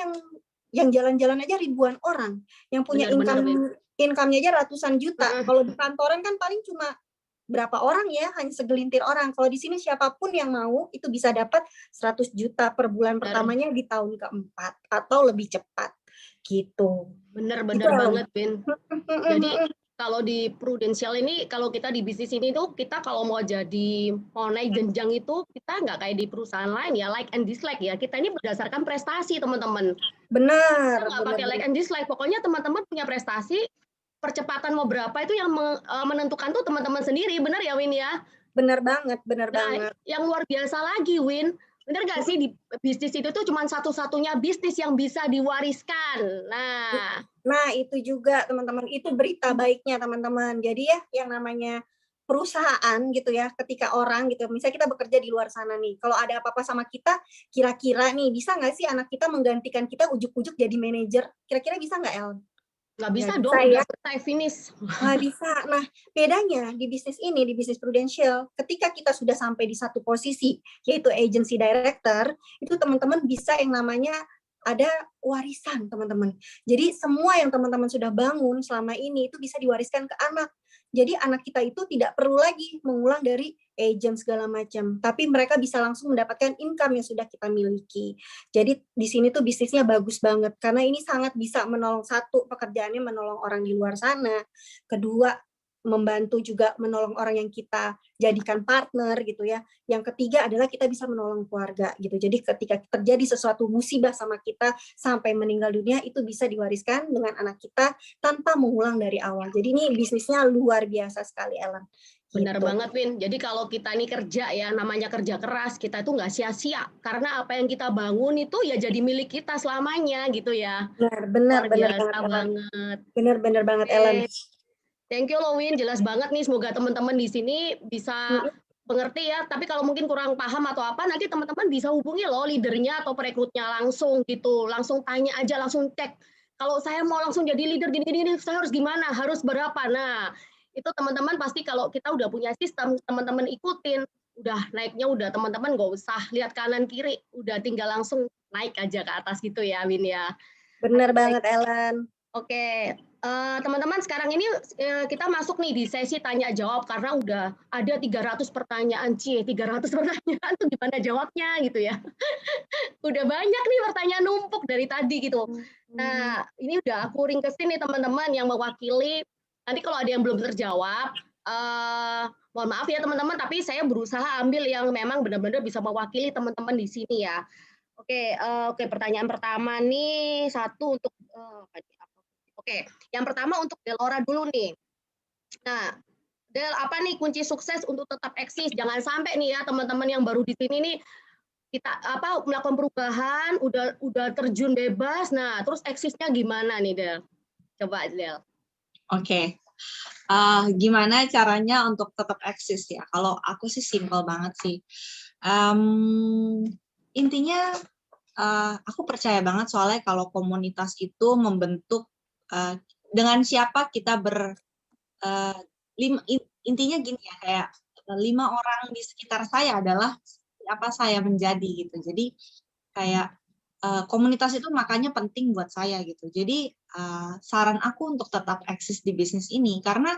yang jalan-jalan aja ribuan orang yang punya income-nya aja ratusan juta. Kalau di kantoran kan paling cuma berapa orang ya, hanya segelintir orang. Kalau di sini siapapun yang mau itu bisa dapat 100 juta per bulan pertamanya di tahun keempat atau lebih cepat gitu. Bener banget, Vin. kalau di Prudential ini, kalau kita di bisnis ini tuh, kita kalau mau naik jenjang itu, kita nggak kayak di perusahaan lain ya, like and dislike ya. Kita ini berdasarkan prestasi, teman-teman. Benar, Kita nggak benar, pakai like benar. and dislike. Pokoknya teman-teman punya prestasi, percepatan mau berapa itu yang menentukan tuh teman-teman sendiri. Benar ya, Win ya? Benar banget, benar Nah, banget. yang luar biasa lagi, Win. Bener nggak sih di bisnis itu tuh cuma satu-satunya bisnis yang bisa diwariskan. Nah, itu juga teman-teman, itu berita baiknya teman-teman. Jadi ya yang namanya perusahaan gitu ya, ketika orang gitu, misalnya kita bekerja di luar sana nih, kalau ada apa-apa sama kita, kira-kira nih bisa nggak sih anak kita menggantikan kita ujuk-ujuk jadi manajer? Kira-kira bisa nggak, El? Nggak bisa Nggak dong, bisa udah ya. selesai finish. Nggak bisa. Nah, bedanya di bisnis ini, di bisnis Prudential, ketika kita sudah sampai di satu posisi, yaitu agency director, itu teman-teman bisa yang namanya ada warisan, teman-teman. Jadi semua yang teman-teman sudah bangun selama ini itu bisa diwariskan ke anak. Jadi anak kita itu tidak perlu lagi mengulang dari agent segala macam, tapi mereka bisa langsung mendapatkan income yang sudah kita miliki. Jadi di sini tuh bisnisnya bagus banget karena ini sangat bisa menolong, satu, pekerjaannya menolong orang di luar sana, kedua, membantu juga menolong orang yang kita jadikan partner gitu ya. Yang ketiga adalah kita bisa menolong keluarga gitu. Jadi ketika terjadi sesuatu musibah sama kita sampai meninggal dunia, itu bisa diwariskan dengan anak kita tanpa mengulang dari awal. Jadi ini bisnisnya luar biasa sekali, Ellen. Benar Gitu. banget, Win. Jadi kalau kita ini kerja ya, namanya kerja keras, kita itu nggak sia-sia. Karena apa yang kita bangun itu ya jadi milik kita selamanya gitu ya. Benar Luar banget, biasa Ellen. banget. Benar banget, Ellen. Thank you loh, Win. Jelas banget nih. Semoga teman-teman di sini bisa mengerti ya. Tapi kalau mungkin kurang paham atau apa, nanti teman-teman bisa hubungi loh leadernya atau perekrutnya langsung gitu. Langsung tanya aja, langsung cek. Kalau saya mau langsung jadi leader gini-gini, saya harus gimana? Harus berapa? Nah, itu teman-teman pasti kalau kita udah punya sistem, teman-teman ikutin, udah naiknya udah teman-teman nggak usah lihat kanan kiri, udah tinggal langsung naik aja ke atas gitu ya, Win ya. Benar banget, Ellen. Oke, teman-teman sekarang ini kita masuk nih di sesi tanya jawab karena udah ada 300 pertanyaan. 300 pertanyaan tuh gimana jawabnya gitu ya. Udah banyak nih pertanyaan numpuk dari tadi gitu. Nah, ini udah aku ringkesin nih teman-teman yang mewakili. Nanti kalau ada yang belum terjawab, mohon maaf ya teman-teman, tapi saya berusaha ambil yang memang benar-benar bisa mewakili teman-teman di sini ya. Oke, pertanyaan pertama nih, satu untuk Oke, yang pertama untuk Delora dulu nih. Nah, Del, apa nih kunci sukses untuk tetap eksis? Jangan sampai nih ya teman-teman yang baru di sini nih kita melakukan perubahan, udah terjun bebas. Nah, terus eksisnya gimana nih, Del? Coba, Del. Oke. Gimana caranya untuk tetap eksis ya? Kalau aku sih simple banget sih. Intinya aku percaya banget soalnya kalau komunitas itu membentuk dengan siapa kita intinya gini ya, kayak 5 orang di sekitar saya adalah siapa saya menjadi gitu. Jadi kayak komunitas itu makanya penting buat saya gitu. Jadi saran aku untuk tetap eksis di bisnis ini karena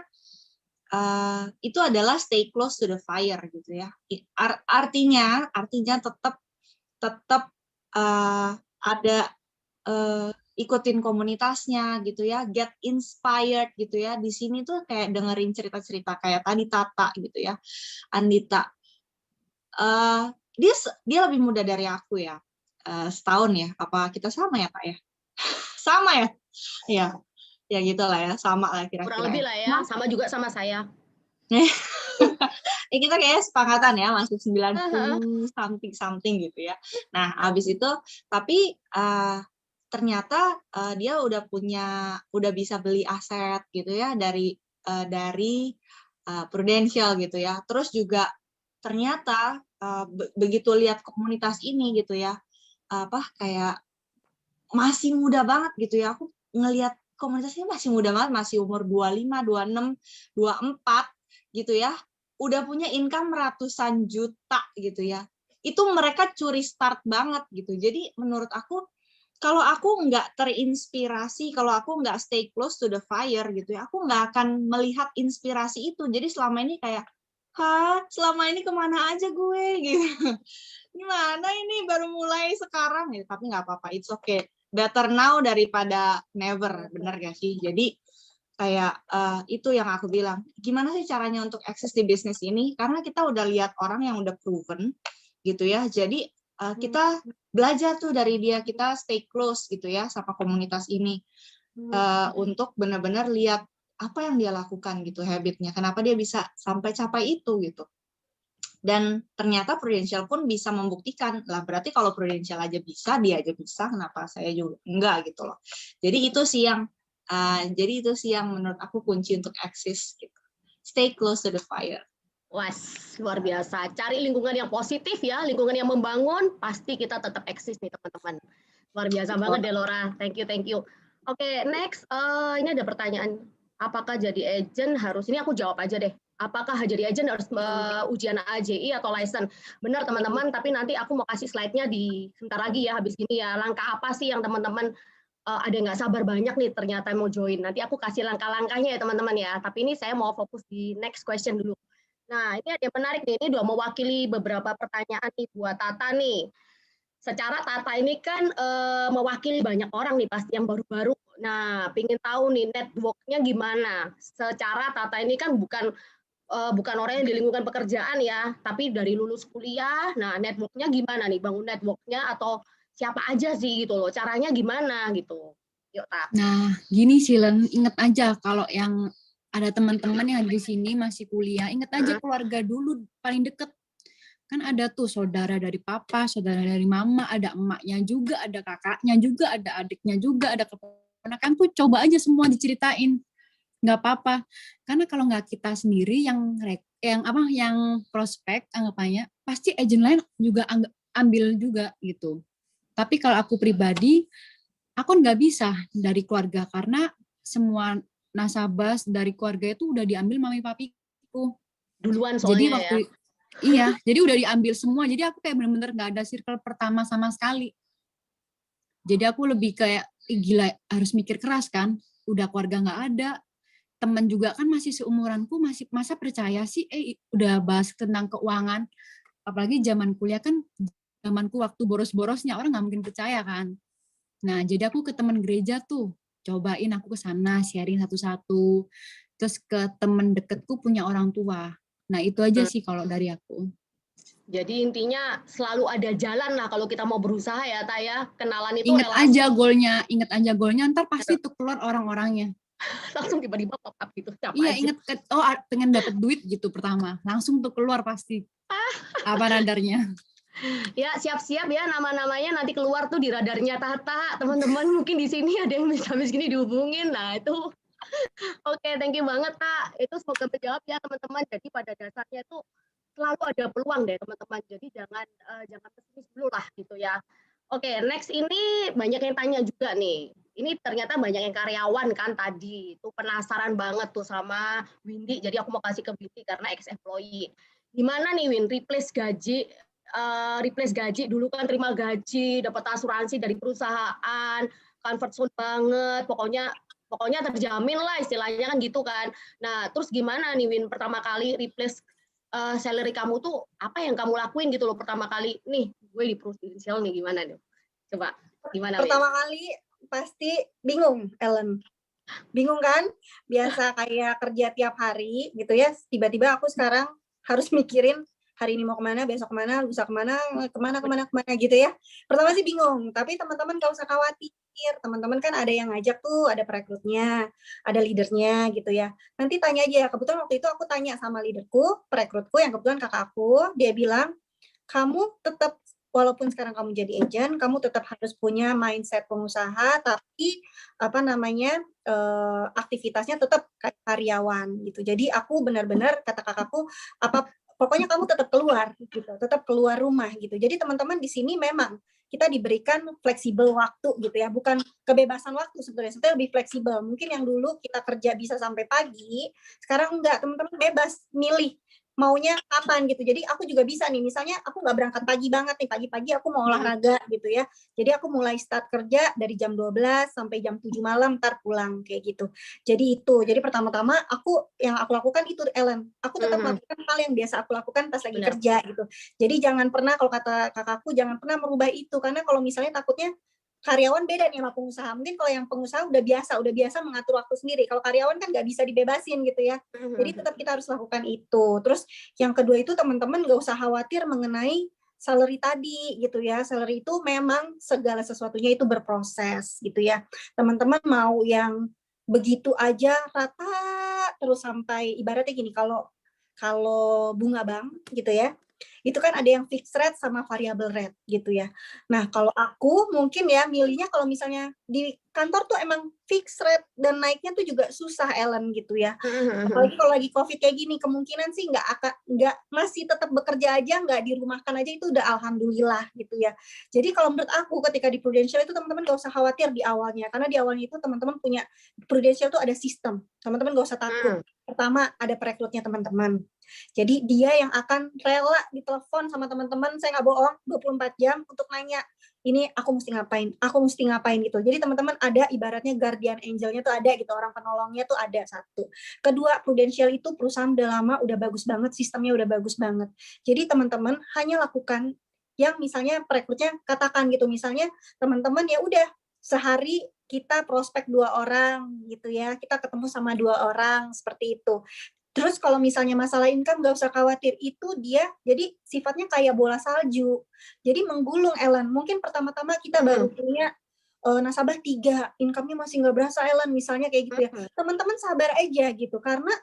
itu adalah stay close to the fire gitu ya. Artinya tetap ada ikutin komunitasnya gitu ya, get inspired gitu ya. Di sini tuh kayak dengerin cerita-cerita kayak tadi Tata gitu ya, Andita. Dia lebih muda dari aku ya, setahun ya. Apa kita sama ya Pak ya? Sama ya? Ya gitulah ya, sama lah kira-kira. Kurang lebih lah ya, sama juga sama saya. Kita kayaknya sepakatan ya, masuk 90 something gitu ya. Nah, habis itu tapi ternyata dia udah bisa beli aset gitu ya dari Prudential gitu ya. Terus juga ternyata begitu lihat komunitas ini gitu ya, kayak masih muda banget gitu ya. Aku ngelihat komunitasnya masih muda banget, masih umur 25, 26, 24 gitu ya. Udah punya income ratusan juta gitu ya. Itu mereka curi start banget gitu. Jadi menurut aku kalau aku nggak terinspirasi, kalau aku nggak stay close to the fire gitu ya, aku nggak akan melihat inspirasi itu. Jadi selama ini kayak, selama ini kemana aja gue gitu. Gimana ini baru mulai sekarang ya, tapi nggak apa-apa, it's okay. Better now daripada never, benar gak sih? Jadi kayak itu yang aku bilang, gimana sih caranya untuk eksis di bisnis ini? Karena kita udah lihat orang yang udah proven gitu ya. Jadi kita belajar tuh dari dia, kita stay close gitu ya sama komunitas ini untuk benar-benar lihat apa yang dia lakukan gitu, habitnya, kenapa dia bisa sampai capai itu gitu. Dan ternyata Prudential pun bisa membuktikan lah, berarti kalau Prudential aja bisa, dia aja bisa, kenapa saya juga enggak gitu loh. Jadi itu sih yang menurut aku kunci untuk eksis gitu. Stay close to the fire. Was, luar biasa. Cari lingkungan yang positif ya, lingkungan yang membangun, pasti kita tetap eksis nih teman-teman. Luar biasa banget deh Laura. Thank you. Oke, next. Ini ada pertanyaan. Apakah jadi agent harus, ini aku jawab aja deh. Apakah jadi agent harus ujian AJI atau license? Benar teman-teman, tapi nanti aku mau kasih slide-nya di sebentar lagi ya, habis ini ya. Langkah apa sih yang teman-teman ada nggak sabar banyak nih ternyata mau join. Nanti aku kasih langkah-langkahnya ya teman-teman ya. Tapi ini saya mau fokus di next question dulu. Nah, ini ada yang menarik nih. Ini udah mewakili beberapa pertanyaan nih buat Tata nih. Secara Tata ini kan mewakili banyak orang nih pasti yang baru-baru. Nah, pingin tahu nih network-nya gimana. Secara Tata ini kan bukan orang yang di lingkungan pekerjaan ya, tapi dari lulus kuliah. Nah, network-nya gimana nih? Bangun network-nya atau siapa aja sih gitu loh, caranya gimana gitu. Yuk, Tak. Nah, gini sih Len, inget aja kalau yang ada teman-teman yang di sini masih kuliah, inget aja keluarga dulu paling deket. Kan ada tuh saudara dari papa, saudara dari mama, ada emaknya juga, ada kakaknya juga, ada adiknya juga, ada keponakan tuh coba aja semua diceritain. Nggak apa-apa. Karena kalau nggak kita sendiri yang prospek anggapannya, pasti agent lain juga ambil juga gitu. Tapi kalau aku pribadi, aku nggak bisa dari keluarga karena semua nasabah dari keluarga itu udah diambil mami papiku. Duluan Jadi soalnya waktu ya. iya, jadi udah diambil semua. Jadi aku kayak bener-bener nggak ada circle pertama sama sekali. Jadi aku lebih kayak gila harus mikir keras kan. Udah keluarga nggak ada, temen juga kan masih seumuranku, masih masa percaya sih udah bahas tentang keuangan. Apalagi zaman kuliah kan, zamanku waktu boros-borosnya orang nggak mungkin percaya kan. Nah, jadi aku ke teman gereja tuh, cobain aku ke sana sharing satu-satu. Terus ke temen deketku punya orang tua. Nah, itu aja sih kalau dari aku. Jadi intinya selalu ada jalan lah kalau kita mau berusaha ya, Taya. Kenalan itu Ingat aja golnya, ntar pasti tuh keluar orang-orangnya. Langsung tiba-tiba pop-up gitu. Iya, inget, pengen dapet duit gitu pertama. Langsung tuh keluar pasti. Apa radarnya. Ya, siap-siap ya nama-namanya nanti keluar tuh di radarnya Tata. Teman-teman mungkin di sini ada yang habis gini dihubungin. Nah, itu oke, thank you banget, Kak. Itu semoga menjawab ya, teman-teman. Jadi pada dasarnya itu selalu ada peluang deh, teman-teman. Jadi jangan pesimis dulu lah gitu ya. Oke, next ini banyak yang tanya juga nih. Ini ternyata banyak yang karyawan kan tadi. Itu penasaran banget tuh sama Windy. Jadi aku mau kasih ke Windy karena ex-employee. Gimana nih Win, replace gaji dulu kan terima gaji, dapat asuransi dari perusahaan, comfort zone banget, pokoknya terjamin lah istilahnya kan gitu kan. Nah, terus gimana nih Win pertama kali replace salary kamu tuh apa yang kamu lakuin gitu loh pertama kali nih gue di Prudential nih gimana nih? Coba gimana Win? Pertama kali pasti bingung, Ellen. Bingung kan? Biasa kayak kerja tiap hari gitu ya, tiba-tiba aku sekarang harus mikirin hari ini mau kemana, besok kemana, lusa kemana gitu ya. Pertama sih bingung, tapi teman-teman gak usah khawatir. Teman-teman kan ada yang ngajak tuh, ada perekrutnya, ada leadernya gitu ya. Nanti tanya aja, kebetulan waktu itu aku tanya sama leaderku, perekrutku yang kebetulan kakak aku, dia bilang, kamu tetap, walaupun sekarang kamu jadi agent, kamu tetap harus punya mindset pengusaha, tapi aktivitasnya tetap karyawan gitu. Jadi aku benar-benar, kata kakakku, pokoknya kamu tetap keluar gitu, tetap keluar rumah gitu. Jadi teman-teman di sini memang kita diberikan fleksibel waktu gitu ya, bukan kebebasan waktu sebenarnya, lebih fleksibel. Mungkin yang dulu kita kerja bisa sampai pagi, sekarang enggak, teman-teman bebas milih maunya kapan gitu. Jadi aku juga bisa nih, misalnya aku nggak berangkat pagi banget nih, pagi-pagi aku mau olahraga gitu ya. Jadi aku mulai start kerja dari jam 12 sampai jam 7 malam, ntar pulang kayak gitu. Jadi pertama-tama yang aku lakukan itu Ellen. Aku tetap melakukan hal yang biasa aku lakukan pas lagi kerja gitu. Jadi jangan pernah, kalau kata kakakku, jangan pernah merubah itu. Karena kalau misalnya takutnya karyawan beda nih sama pengusaha. Mungkin kalau yang pengusaha udah biasa mengatur waktu sendiri. Kalau karyawan kan nggak bisa dibebasin gitu ya. Jadi tetap kita harus lakukan itu. Terus yang kedua itu teman-teman nggak usah khawatir mengenai salary tadi gitu ya. Salary itu memang segala sesuatunya itu berproses gitu ya. Teman-teman mau yang begitu aja rata terus sampai ibaratnya gini, kalau bunga bank gitu ya, itu kan ada yang fixed rate sama variable rate gitu ya. Nah, kalau aku mungkin ya milihnya kalau misalnya di kantor tuh emang fixed rate dan naiknya tuh juga susah Ellen gitu ya. Apalagi kalau lagi COVID kayak gini, kemungkinan sih nggak masih tetap bekerja aja, nggak dirumahkan aja itu udah alhamdulillah gitu ya. Jadi kalau menurut aku ketika di Prudential itu teman-teman nggak usah khawatir di awalnya, karena di awalnya itu teman-teman punya Prudential tuh ada sistem, teman-teman nggak usah takut. Pertama ada perekrutnya teman-teman. Jadi dia yang akan rela ditelepon sama teman-teman, saya nggak bohong, 24 jam untuk nanya, ini aku mesti ngapain gitu. Jadi teman-teman ada ibaratnya guardian angelnya tuh ada gitu, orang penolongnya tuh ada satu. Kedua, Prudential itu perusahaan udah lama, udah bagus banget, sistemnya udah bagus banget. Jadi teman-teman hanya lakukan yang misalnya perekrutnya katakan gitu, misalnya teman-teman ya udah sehari kita prospek 2 orang gitu ya, kita ketemu sama 2 orang seperti itu. Terus kalau misalnya masalah income nggak usah khawatir, itu dia jadi sifatnya kayak bola salju. Jadi menggulung Ellen. Mungkin pertama-tama kita baru punya nasabah 3, income-nya masih nggak berasa Ellen, misalnya kayak gitu ya. Teman-teman sabar aja gitu, karena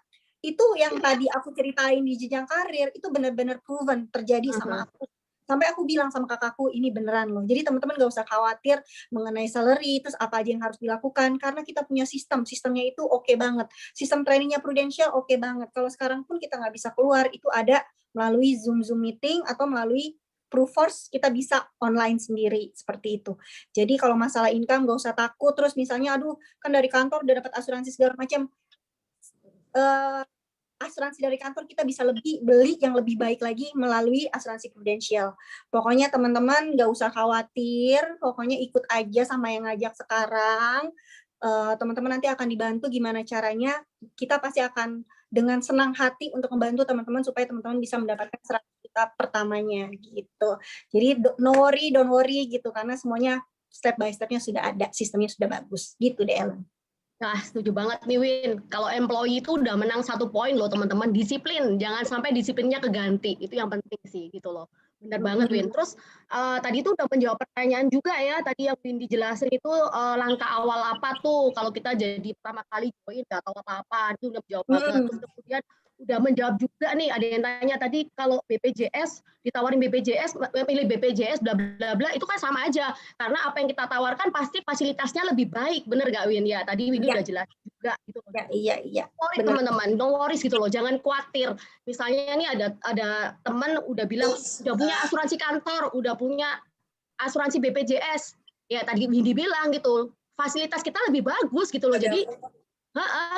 itu yang tadi aku ceritain di jenjang karir, itu benar-benar proven terjadi sama aku. Sampai aku bilang sama kakakku, ini beneran loh. Jadi teman-teman gak usah khawatir mengenai salary, terus apa aja yang harus dilakukan, karena kita punya sistemnya itu oke banget. Sistem trainingnya Prudential oke banget. Kalau sekarang pun kita nggak bisa keluar, itu ada melalui Zoom meeting atau melalui Proofforce, kita bisa online sendiri, seperti itu. Jadi kalau masalah income gak usah takut, terus misalnya, aduh kan dari kantor udah dapat asuransi segala macam, asuransi dari kantor kita bisa beli yang lebih baik lagi melalui asuransi Prudential. Pokoknya teman-teman nggak usah khawatir, pokoknya ikut aja sama yang ngajak sekarang. Teman-teman nanti akan dibantu gimana caranya. Kita pasti akan dengan senang hati untuk membantu teman-teman supaya teman-teman bisa mendapatkan asuransi kita pertamanya gitu. Jadi don't worry gitu, karena semuanya step by stepnya sudah ada, sistemnya sudah bagus gitu deh Ellen. Nah, setuju banget nih Win. Kalau employee itu udah menang 1 poin loh teman-teman. Disiplin, jangan sampai disiplinnya keganti. Itu yang penting sih gitu loh. Benar banget Win. Terus tadi itu udah menjawab pertanyaan juga ya. Tadi yang Win dijelasin itu langkah awal apa tuh kalau kita jadi pertama kali join nggak tahu apa-apa. Itu udah menjawab banget. Terus kemudian udah menjawab juga nih, ada yang tanya tadi kalau BPJS, ditawarin BPJS, pilih BPJS bla bla bla, itu kan sama aja, karena apa yang kita tawarkan pasti fasilitasnya lebih baik, bener gak Win ya? Tadi Win udah jelas juga gitu. Iya. Teman-teman, don't worry gitu loh, jangan khawatir. Misalnya ini ada teman udah bilang udah punya asuransi kantor, udah punya asuransi BPJS, ya tadi Windy bilang gitu, fasilitas kita lebih bagus gitu loh, jadi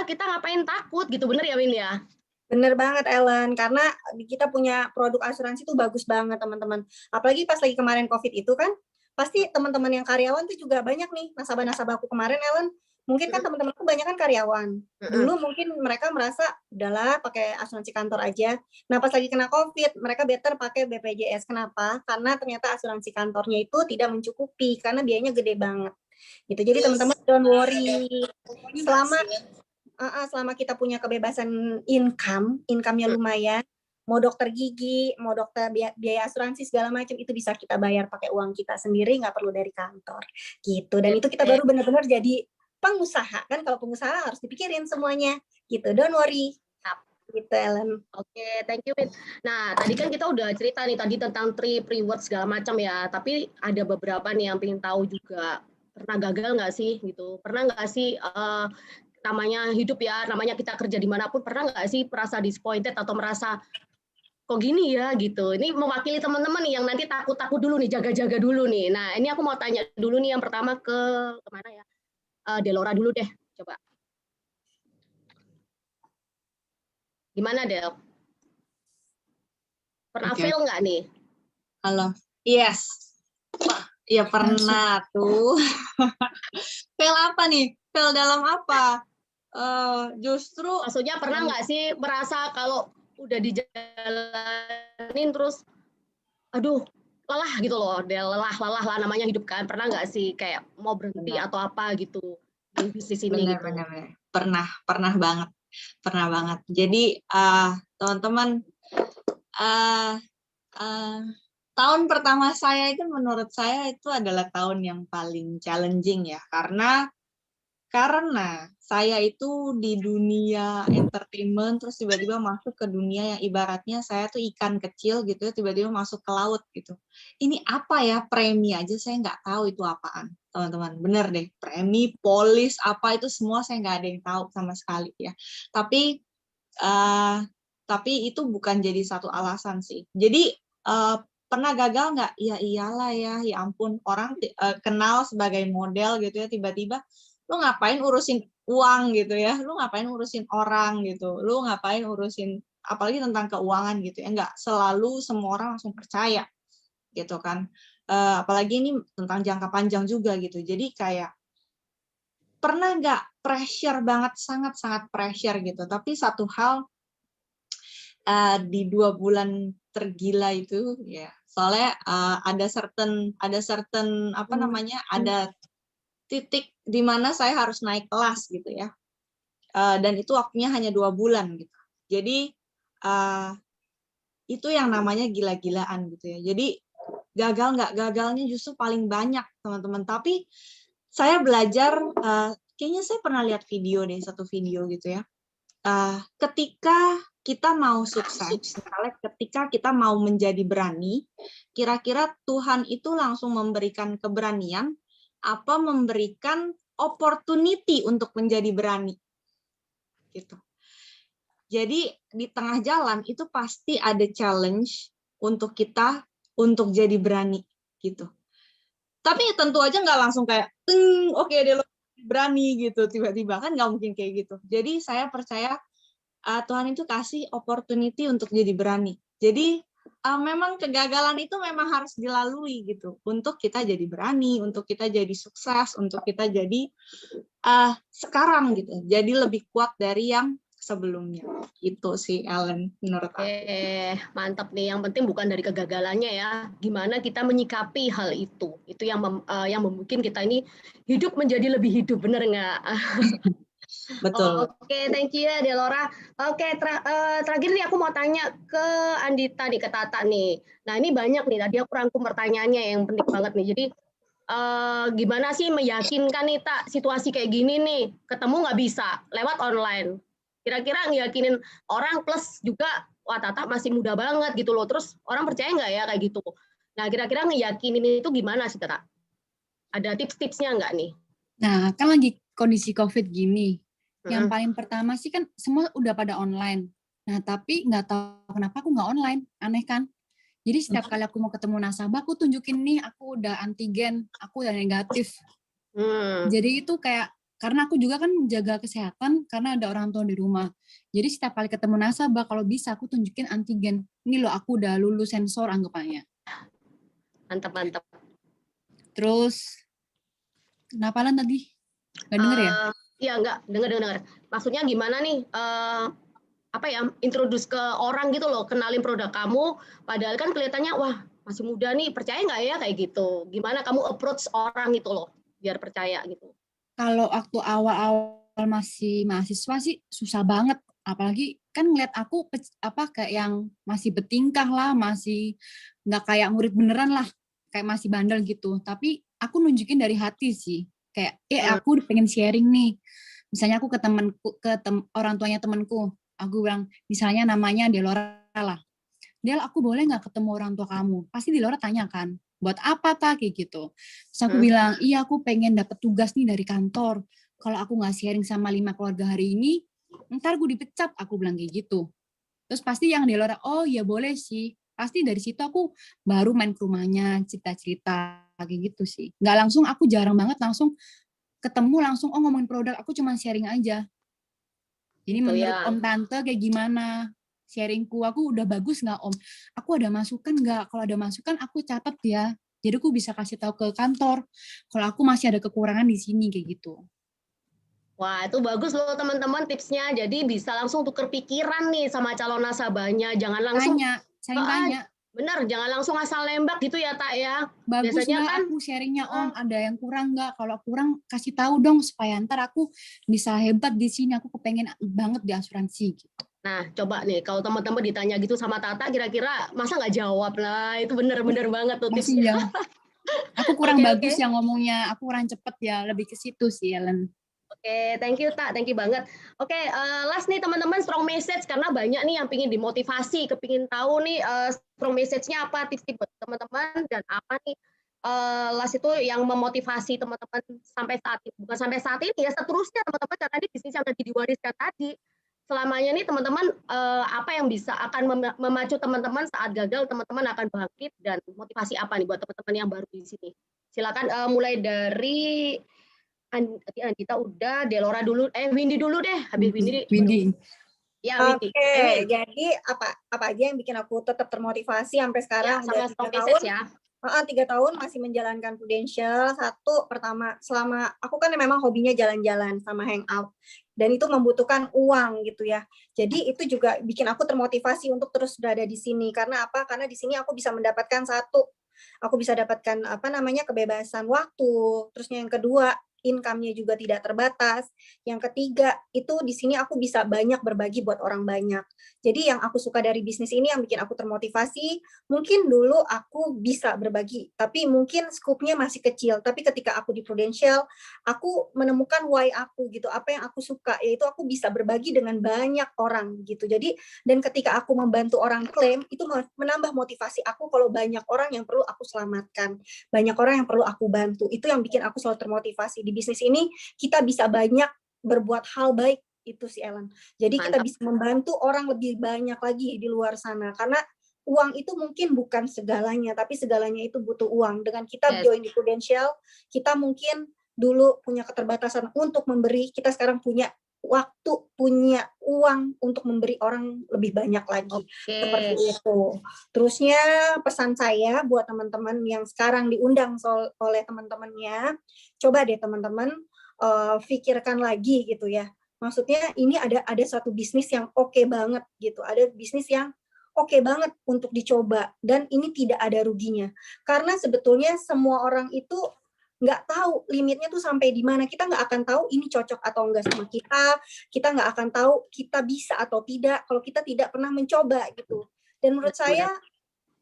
kita ngapain takut gitu, bener ya Win ya? Bener banget Ellen, karena kita punya produk asuransi itu bagus banget teman-teman. Apalagi pas lagi kemarin COVID itu kan, pasti teman-teman yang karyawan tuh juga banyak nih, nasabah-nasabahku kemarin Ellen, mungkin kan teman-temanku banyak kan karyawan. Dulu mungkin mereka merasa, udahlah pakai asuransi kantor aja. Nah pas lagi kena COVID, mereka better pakai BPJS. Kenapa? Karena ternyata asuransi kantornya itu tidak mencukupi, karena biayanya gede banget. Gitu. Jadi teman-teman don't worry. Selama kita punya kebebasan income-nya lumayan, mau dokter gigi, mau dokter biaya asuransi segala macam itu bisa kita bayar pakai uang kita sendiri, nggak perlu dari kantor gitu. Dan itu kita baru benar-benar jadi pengusaha kan. Kalau pengusaha harus dipikirin semuanya gitu. Don't worry gitu Ellen. Oke, thank you Win. Nah tadi kan kita udah cerita nih tadi tentang trip reward segala macam ya, tapi ada beberapa nih yang pengen tahu juga, pernah gagal nggak sih gitu, pernah nggak sih namanya hidup ya, namanya kita kerja dimanapun, pernah nggak sih merasa disappointed atau merasa kok gini ya gitu. Ini mewakili teman-teman nih yang nanti takut-takut dulu nih, jaga-jaga dulu nih. Nah ini aku mau tanya dulu nih yang pertama kemana ya, Delora dulu deh, coba. Gimana Del? Pernah fail nggak nih? Halo, yes. Ya pernah tuh. Fail apa nih? Fail dalam apa? Justru maksudnya pernah nggak sih merasa kalau udah dijalanin terus aduh lelah gitu loh, lelah lah namanya hidup kan. Pernah nggak sih kayak mau berhenti Benar. atau apa gitu di bisnis ini Benar, gitu? benar, benar. Pernah banget. Jadi teman-teman, uh, uh, tahun pertama saya itu menurut saya itu adalah tahun yang paling challenging ya, karena saya itu di dunia entertainment terus tiba-tiba masuk ke dunia yang ibaratnya saya tuh ikan kecil gitu ya, tiba-tiba masuk ke laut gitu. Ini apa ya, premi aja saya nggak tahu itu apaan, teman-teman. Bener deh, premi, polis, apa itu semua saya nggak ada yang tahu sama sekali ya. Tapi itu bukan jadi satu alasan sih. Jadi pernah gagal nggak? Ya iyalah ya ampun, orang kenal sebagai model gitu ya, tiba-tiba lu ngapain urusin uang gitu ya, lu ngapain urusin orang gitu, lu ngapain urusin apalagi tentang keuangan gitu ya, nggak selalu semua orang langsung percaya gitu kan. Apalagi ini tentang jangka panjang juga gitu, jadi kayak pernah nggak pressure banget, sangat-sangat pressure gitu. Tapi satu hal, di 2 bulan tergila itu ya, soalnya ada certain apa namanya, ada titik di mana saya harus naik kelas gitu ya, dan itu waktunya hanya 2 bulan gitu. Jadi itu yang namanya gila-gilaan gitu ya. Jadi gagal nggak gagalnya justru paling banyak teman-teman. Tapi saya belajar, kayaknya saya pernah lihat video deh, satu video gitu ya. Ketika kita mau sukses, misalnya ketika kita mau menjadi berani, kira-kira Tuhan itu langsung memberikan keberanian apa memberikan opportunity untuk menjadi berani gitu. Jadi di tengah jalan itu pasti ada challenge untuk kita untuk jadi berani gitu. Tapi tentu aja nggak langsung kayak oke deh lo berani gitu tiba-tiba, kan nggak mungkin kayak gitu. Jadi saya percaya Tuhan itu kasih opportunity untuk jadi berani. Jadi memang kegagalan itu memang harus dilalui gitu untuk kita jadi berani, untuk kita jadi sukses, untuk kita jadi sekarang gitu, jadi lebih kuat dari yang sebelumnya. Itu sih Ellen menurut aku. Mantap nih. Yang penting bukan dari kegagalannya ya, gimana kita menyikapi hal itu. Itu yang membuat kita ini hidup menjadi lebih hidup, bener nggak? Betul. Oke, thank you ya Delora. Oke, terakhir nih aku mau tanya ke Andita nih, ke Tata nih. Nah ini banyak nih, tadi aku rangkum pertanyaannya yang penting banget nih. Jadi gimana sih meyakinkan nih Tak, situasi kayak gini nih, ketemu nggak bisa, lewat online. Kira-kira ngeyakinin orang plus juga, wah Tata masih muda banget gitu loh, terus orang percaya nggak ya kayak gitu. Nah kira-kira ngeyakinin itu gimana sih Tata? Ada tips-tipsnya nggak nih? Nah, kan lagi kondisi COVID gini. Yang paling pertama sih kan semua udah pada online. Nah, tapi nggak tahu kenapa aku nggak online. Aneh kan? Jadi setiap kali aku mau ketemu nasabah, aku tunjukin nih, aku udah antigen, aku udah negatif. Jadi itu kayak, karena aku juga kan jaga kesehatan, karena ada orang tua di rumah. Jadi setiap kali ketemu nasabah, kalau bisa aku tunjukin antigen. Ini loh, aku udah lulus sensor anggapannya. Mantap. Terus, kenapa Lan tadi? Nggak denger ya? Iya, nggak denger. Maksudnya gimana nih? Introduce ke orang gitu loh, kenalin produk kamu, padahal kan kelihatannya wah masih muda nih, percaya nggak ya kayak gitu? Gimana kamu approach orang gitu loh, biar percaya gitu? Kalau waktu awal-awal masih mahasiswa sih susah banget, apalagi kan ngeliat aku kayak yang masih bertingkah lah, masih nggak kayak murid beneran lah, kayak masih bandel gitu. Tapi aku nunjukin dari hati sih, kayak aku pengen sharing nih. Misalnya aku ke orang tuanya temanku, aku bilang, misalnya namanya Delora lah. Del, aku boleh nggak ketemu orang tua kamu? Pasti Delora tanya kan, buat apa Tak? Kayak gitu. Terus aku bilang, iya aku pengen dapat tugas nih dari kantor. Kalau aku nggak sharing sama 5 keluarga hari ini, ntar gue dipecat, aku bilang kayak gitu. Terus pasti yang Delora, oh ya boleh sih. Pasti dari situ aku baru main ke rumahnya, cerita-cerita kayak gitu sih. Nggak langsung, aku jarang banget langsung ketemu langsung, ngomongin produk, aku cuma sharing aja. Jadi gitu menurut ya. Om Tante kayak gimana? Sharingku, aku udah bagus nggak Om? Aku ada masukan nggak? Kalau ada masukan aku catat ya. Jadi aku bisa kasih tahu ke kantor. Kalau aku masih ada kekurangan di sini kayak gitu. Wah, itu bagus loh teman-teman tipsnya. Jadi bisa langsung tuker pikiran nih sama calon nasabahnya. Jangan langsung tanya. Benar, jangan langsung asal nembak gitu ya, Tak ya. Bagus Biasanya nggak kan aku sharingnya Om, ada yang kurang nggak? Kalau kurang kasih tahu dong supaya ntar aku bisa hebat di sini. Aku kepengen banget di asuransi. Gitu. Nah, coba nih kalau teman-teman ditanya gitu sama Tata, kira-kira masa nggak jawab lah? Itu bener-bener banget tuh Masih tipsnya. ya. Aku kurang Oke, bagus oke. yang ngomongnya, aku kurang cepet ya, lebih ke situ sih Ellen. Oke, thank you Tak, thank you banget. Oke, last nih teman-teman strong message karena banyak nih yang pingin dimotivasi, kepingin tahu nih strong message-nya apa, tips-tips buat teman-teman dan apa nih last itu yang memotivasi teman-teman sampai saat ini, bukan sampai saat ini ya seterusnya teman-teman karena ini bisnis yang tadi diwariskan tadi. Selamanya nih teman-teman apa yang bisa akan memacu teman-teman saat gagal teman-teman akan bangkit dan motivasi apa nih buat teman-teman yang baru di sini. Silakan mulai dari Andita udah, Delora dulu, Windy dulu deh, habis Windy. Windy. Ya, Windy. Oke, jadi apa aja yang bikin aku tetap termotivasi sampai sekarang Ya, sama udah 3 strong tahun. message ya. 3 tahun masih menjalankan Prudential. Satu, pertama, selama aku kan memang hobinya jalan-jalan sama hangout. Dan itu membutuhkan uang gitu ya. Jadi itu juga bikin aku termotivasi untuk terus berada di sini. Karena apa? Karena di sini aku bisa mendapatkan satu, aku bisa dapatkan kebebasan waktu. Terusnya yang kedua, income-nya juga tidak terbatas. Yang ketiga, itu di sini aku bisa banyak berbagi buat orang banyak. Jadi yang aku suka dari bisnis ini yang bikin aku termotivasi, mungkin dulu aku bisa berbagi, tapi mungkin skupnya masih kecil. Tapi ketika aku di Prudential, aku menemukan why aku gitu, apa yang aku suka, yaitu aku bisa berbagi dengan banyak orang gitu. Jadi, dan ketika aku membantu orang klaim, itu menambah motivasi aku kalau banyak orang yang perlu aku selamatkan, banyak orang yang perlu aku bantu. Itu yang bikin aku selalu termotivasi. Di bisnis ini, kita bisa banyak berbuat hal baik, itu sih Ellen. Jadi kita bisa membantu orang lebih banyak lagi di luar sana karena uang itu mungkin bukan segalanya, tapi segalanya itu butuh uang. Dengan kita join di Prudential, kita mungkin dulu punya keterbatasan untuk memberi, kita sekarang punya waktu, punya uang untuk memberi orang lebih banyak lagi. Seperti itu. Terusnya pesan saya buat teman-teman yang sekarang diundang oleh teman-temannya, coba deh teman-teman pikirkan lagi gitu ya. Maksudnya ini ada satu bisnis yang oke banget gitu, ada bisnis yang oke banget untuk dicoba dan ini tidak ada ruginya. Karena sebetulnya semua orang itu nggak tahu limitnya tuh sampai di mana. Kita nggak akan tahu ini cocok atau enggak sama kita nggak akan tahu kita bisa atau tidak kalau kita tidak pernah mencoba gitu. Dan menurut saya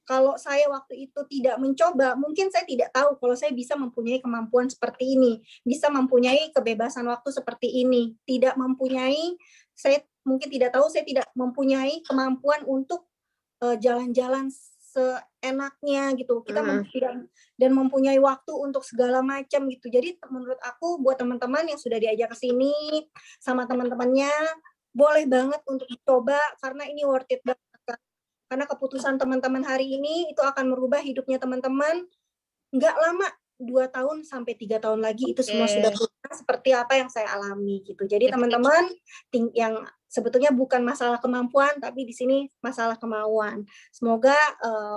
kalau saya waktu itu tidak mencoba, mungkin saya tidak tahu kalau saya bisa mempunyai kemampuan seperti ini, bisa mempunyai kebebasan waktu seperti ini, tidak mempunyai, saya mungkin tidak tahu, saya tidak mempunyai kemampuan untuk jalan-jalan seenaknya gitu. Kita dan mempunyai waktu untuk segala macam gitu. Jadi menurut aku buat teman-teman yang sudah diajak ke sini sama teman-temannya, boleh banget untuk dicoba karena ini worth it banget. Karena keputusan teman-teman hari ini itu akan merubah hidupnya teman-teman nggak lama, 2 tahun sampai 3 tahun lagi itu semua sudah seperti apa yang saya alami gitu. Jadi teman-teman yang sebetulnya bukan masalah kemampuan tapi di sini masalah kemauan. Semoga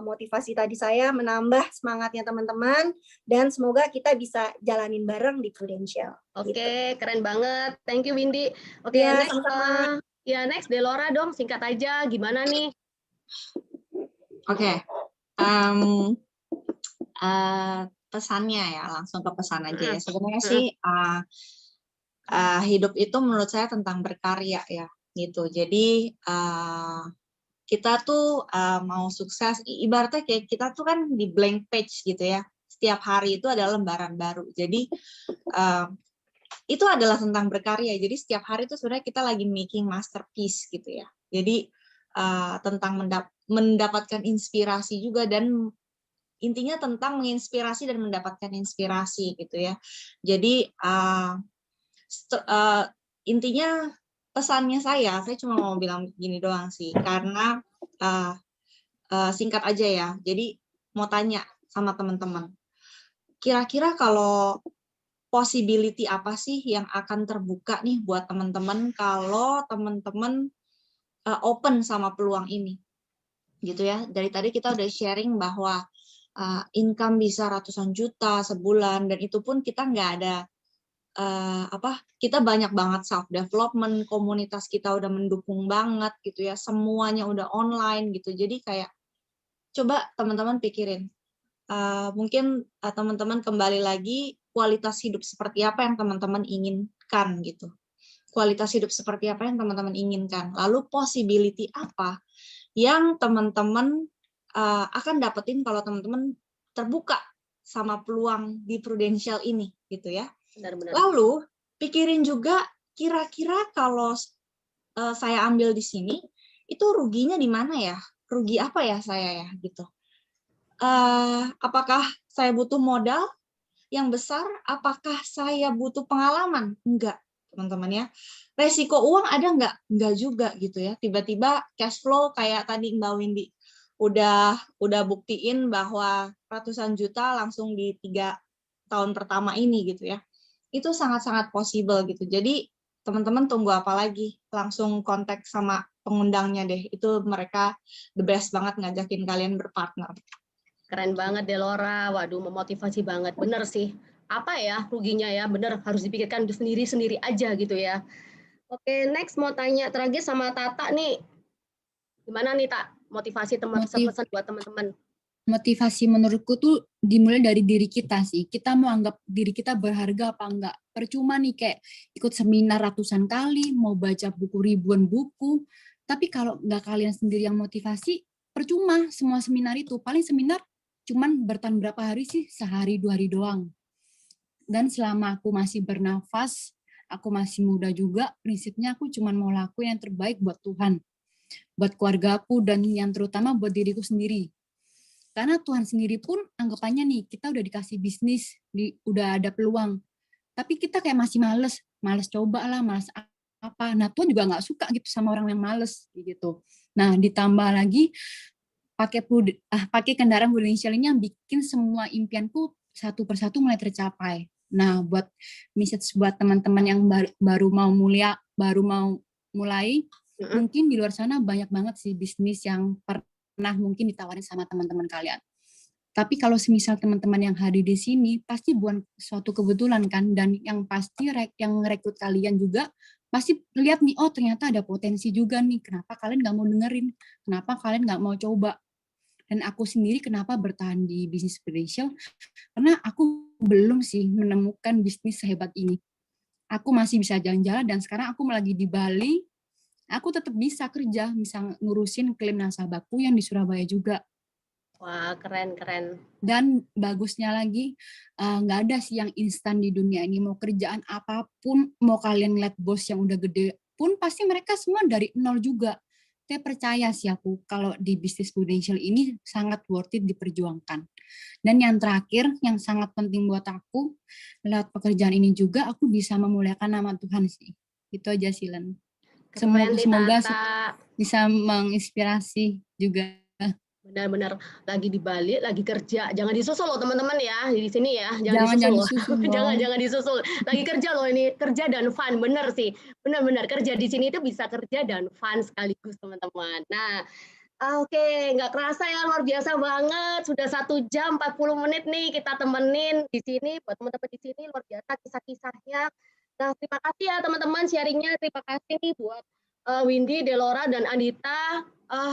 motivasi tadi saya menambah semangatnya teman-teman dan semoga kita bisa jalanin bareng di Prudential. Oke, keren banget. Thank you Windy. Oke, Ya, next next Delora dong, singkat aja gimana nih? Oke. Pesannya ya, langsung ke pesan aja ya. Sebenarnya sih hidup itu menurut saya tentang berkarya ya, gitu. Jadi kita tuh mau sukses, ibaratnya kayak kita tuh kan di blank page gitu ya. Setiap hari itu adalah lembaran baru. Jadi itu adalah tentang berkarya. Jadi setiap hari itu sebenarnya kita lagi making masterpiece gitu ya. Jadi tentang mendapatkan inspirasi juga dan intinya tentang menginspirasi dan mendapatkan inspirasi gitu ya. Jadi intinya pesannya saya cuma mau bilang gini doang sih, karena singkat aja ya. Jadi mau tanya sama teman-teman, kira-kira kalau possibility apa sih yang akan terbuka nih buat teman-teman kalau teman-teman open sama peluang ini, gitu ya. Dari tadi kita udah sharing bahwa income bisa ratusan juta sebulan dan itu pun kita nggak ada kita banyak banget self development, komunitas kita udah mendukung banget gitu ya, semuanya udah online gitu. Jadi kayak coba teman-teman pikirin. Mungkin teman-teman kembali lagi kualitas hidup seperti apa yang teman-teman inginkan gitu. Kualitas hidup seperti apa yang teman-teman inginkan. Lalu possibility apa yang teman-teman akan dapetin kalau teman-teman terbuka sama peluang di Prudential ini gitu ya. Benar-benar. Lalu pikirin juga kira-kira kalau saya ambil di sini itu ruginya di mana ya? Rugi apa ya saya ya gitu. Apakah saya butuh modal yang besar? Apakah saya butuh pengalaman? Enggak, teman-teman ya. Resiko uang ada enggak? Enggak juga gitu ya. Tiba-tiba cash flow kayak tadi Mbak Windy udah buktiin bahwa ratusan juta langsung di 3 tahun pertama ini gitu ya. Itu sangat-sangat possible gitu. Jadi teman-teman tunggu apa lagi? Langsung kontak sama pengundangnya deh. Itu mereka the best banget ngajakin kalian berpartner. Keren banget Delora, waduh memotivasi banget, bener sih. Apa ya ruginya ya, bener harus dipikirkan sendiri-sendiri aja gitu ya. Oke, next mau tanya terakhir sama Tata nih. Gimana nih Tak, motivasi pesan buat teman-teman? Motivasi menurutku tuh dimulai dari diri kita sih. Kita mau anggap diri kita berharga apa enggak. Percuma nih kayak ikut seminar ratusan kali, mau baca buku ribuan buku, tapi kalau nggak kalian sendiri yang motivasi, percuma semua seminar itu. Paling seminar cuman bertahan berapa hari sih? Sehari 2 hari doang. Dan selama aku masih bernafas, aku masih muda juga, prinsipnya aku cuman mau lakuin yang terbaik buat Tuhan, buat keluargaku, dan yang terutama buat diriku sendiri. Karena Tuhan sendiri pun anggapannya nih, kita udah dikasih bisnis, udah ada peluang. Tapi kita kayak masih males coba lah, males apa. Nah Tuhan juga nggak suka gitu sama orang yang males gitu. Nah ditambah lagi pakai kendaraan Prudential ini yang bikin semua impianku satu persatu mulai tercapai. Nah buat message buat teman-teman yang baru mau mulai, mungkin di luar sana banyak banget sih bisnis yang pernah mungkin ditawarin sama teman-teman kalian. Tapi kalau semisal teman-teman yang hadir di sini, pasti bukan suatu kebetulan kan, dan yang pasti yang rekrut kalian juga pasti lihat nih, oh ternyata ada potensi juga nih, kenapa kalian nggak mau dengerin, kenapa kalian nggak mau coba. Dan aku sendiri kenapa bertahan di bisnis Prudential, karena aku belum sih menemukan bisnis sehebat ini. Aku masih bisa jalan-jalan, dan sekarang aku lagi di Bali, aku tetap bisa kerja, bisa ngurusin klaim nasabahku yang di Surabaya juga. Wah, keren-keren. Dan bagusnya lagi, nggak ada sih yang instan di dunia ini. Mau kerjaan apapun, mau kalian lihat bos yang udah gede pun, pasti mereka semua dari nol juga. Saya percaya sih aku, kalau di bisnis Prudential ini sangat worth it diperjuangkan. Dan yang terakhir, yang sangat penting buat aku, lewat pekerjaan ini juga, aku bisa memuliakan nama Tuhan sih. Itu aja sih, Len. Semoga bisa menginspirasi juga. Benar-benar lagi di Bali, lagi kerja. Jangan disusul loh teman-teman ya di sini ya. Jangan disusul. Jangan disusul. Lagi kerja loh ini, kerja dan fun, bener sih. Benar-benar kerja di sini itu bisa kerja dan fun sekaligus teman-teman. Nah, oke, nggak kerasa ya, luar biasa banget. Sudah 1 jam 40 menit nih kita temenin di sini. Buat teman-teman di sini luar biasa kisah-kisahnya. Nah, terima kasih ya teman-teman sharingnya. Terima kasih nih buat Windy, Delora, dan Anita.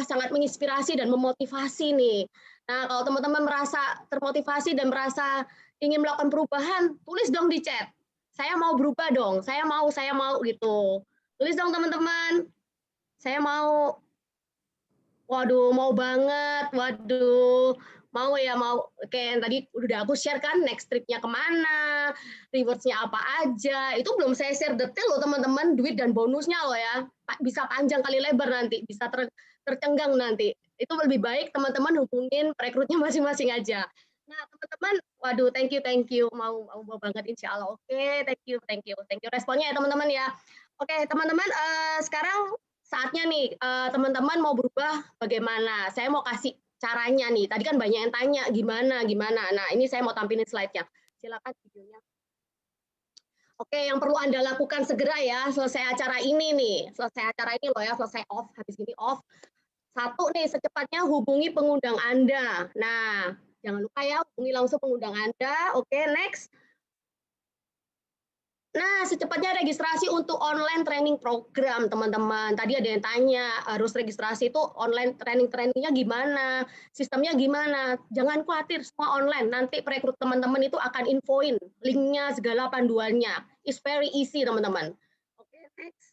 Sangat menginspirasi dan memotivasi nih. Nah, kalau teman-teman merasa termotivasi dan merasa ingin melakukan perubahan, tulis dong di chat. Saya mau berubah dong, saya mau gitu. Tulis dong teman-teman. Saya mau. Waduh, mau banget. Waduh, mau ya, mau. Kayak yang tadi udah aku share kan, next tripnya kemana, rewards-nya apa aja. Itu belum saya share detail loh teman-teman, duit dan bonusnya loh ya. Bisa panjang kali lebar nanti, bisa tercenggang nanti. Itu lebih baik teman-teman hubungin rekrutnya masing-masing aja. Nah teman-teman, waduh thank you, mau banget insya Allah. Oke, thank you responnya ya teman-teman ya. Oke teman-teman, sekarang saatnya nih teman-teman mau berubah bagaimana? Saya mau kasih caranya nih. Tadi kan banyak yang tanya gimana. Nah ini saya mau tampilin slide-nya. Silakan videonya. Oke, yang perlu Anda lakukan segera ya, selesai acara ini nih. Selesai acara ini loh ya, selesai off, habis ini off. 1 nih, secepatnya hubungi pengundang Anda. Nah, jangan lupa ya, hubungi langsung pengundang Anda. Oke, next. Nah, secepatnya registrasi untuk online training program, teman-teman. Tadi ada yang tanya, harus registrasi itu online trainingnya gimana, sistemnya gimana. Jangan khawatir, semua online. Nanti perekrut teman-teman itu akan infoin linknya, segala panduannya. It's very easy, teman-teman. Oke, next.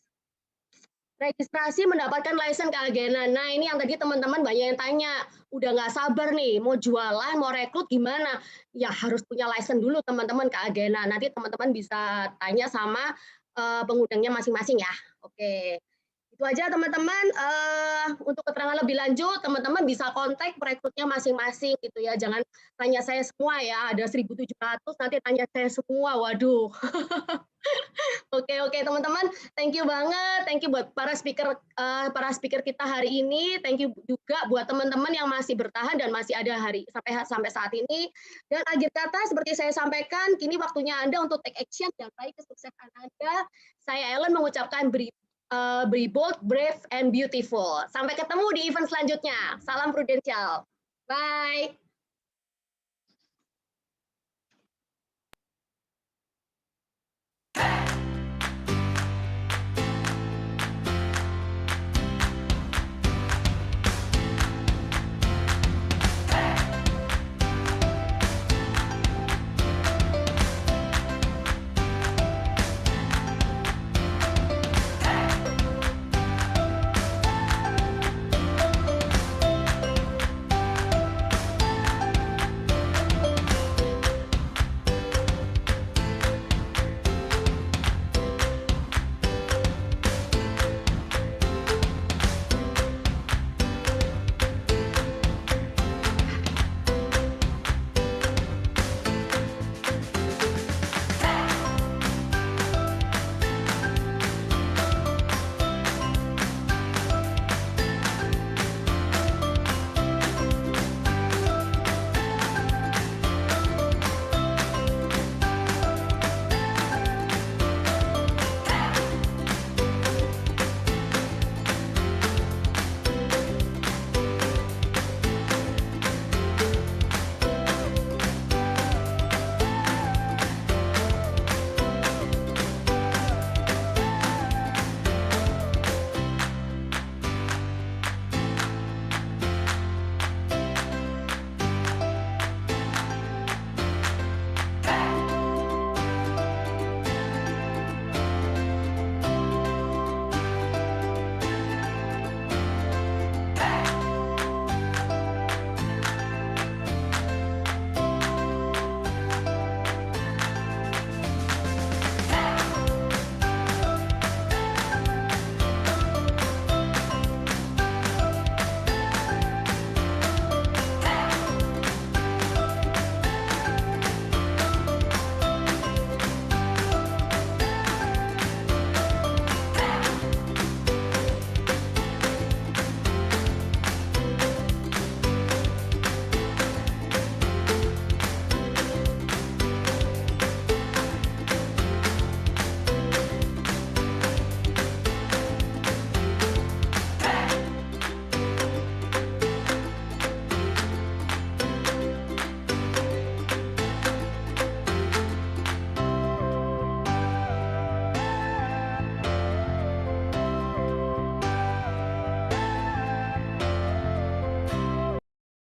Registrasi mendapatkan license keagenan. Nah, ini yang tadi teman-teman banyak yang tanya, udah nggak sabar nih, mau jualan, mau rekrut gimana? Ya harus punya license dulu teman-teman keagenan. Nanti teman-teman bisa tanya sama pengundangnya masing-masing ya. Oke, itu aja teman-teman. Untuk keterangan lebih lanjut, teman-teman bisa kontak perekrutnya masing-masing gitu ya. Jangan tanya saya semua ya, ada 1.700 nanti tanya saya semua. Waduh. Oke teman-teman, thank you banget, thank you buat para speaker kita hari ini, thank you juga buat teman-teman yang masih bertahan dan masih ada sampai saat ini. Dan akhir kata seperti saya sampaikan, kini waktunya Anda untuk take action dan raih kesuksesan Anda. Saya Ellen mengucapkan be bold, brave, and beautiful. Sampai ketemu di event selanjutnya. Salam Prudential. Bye.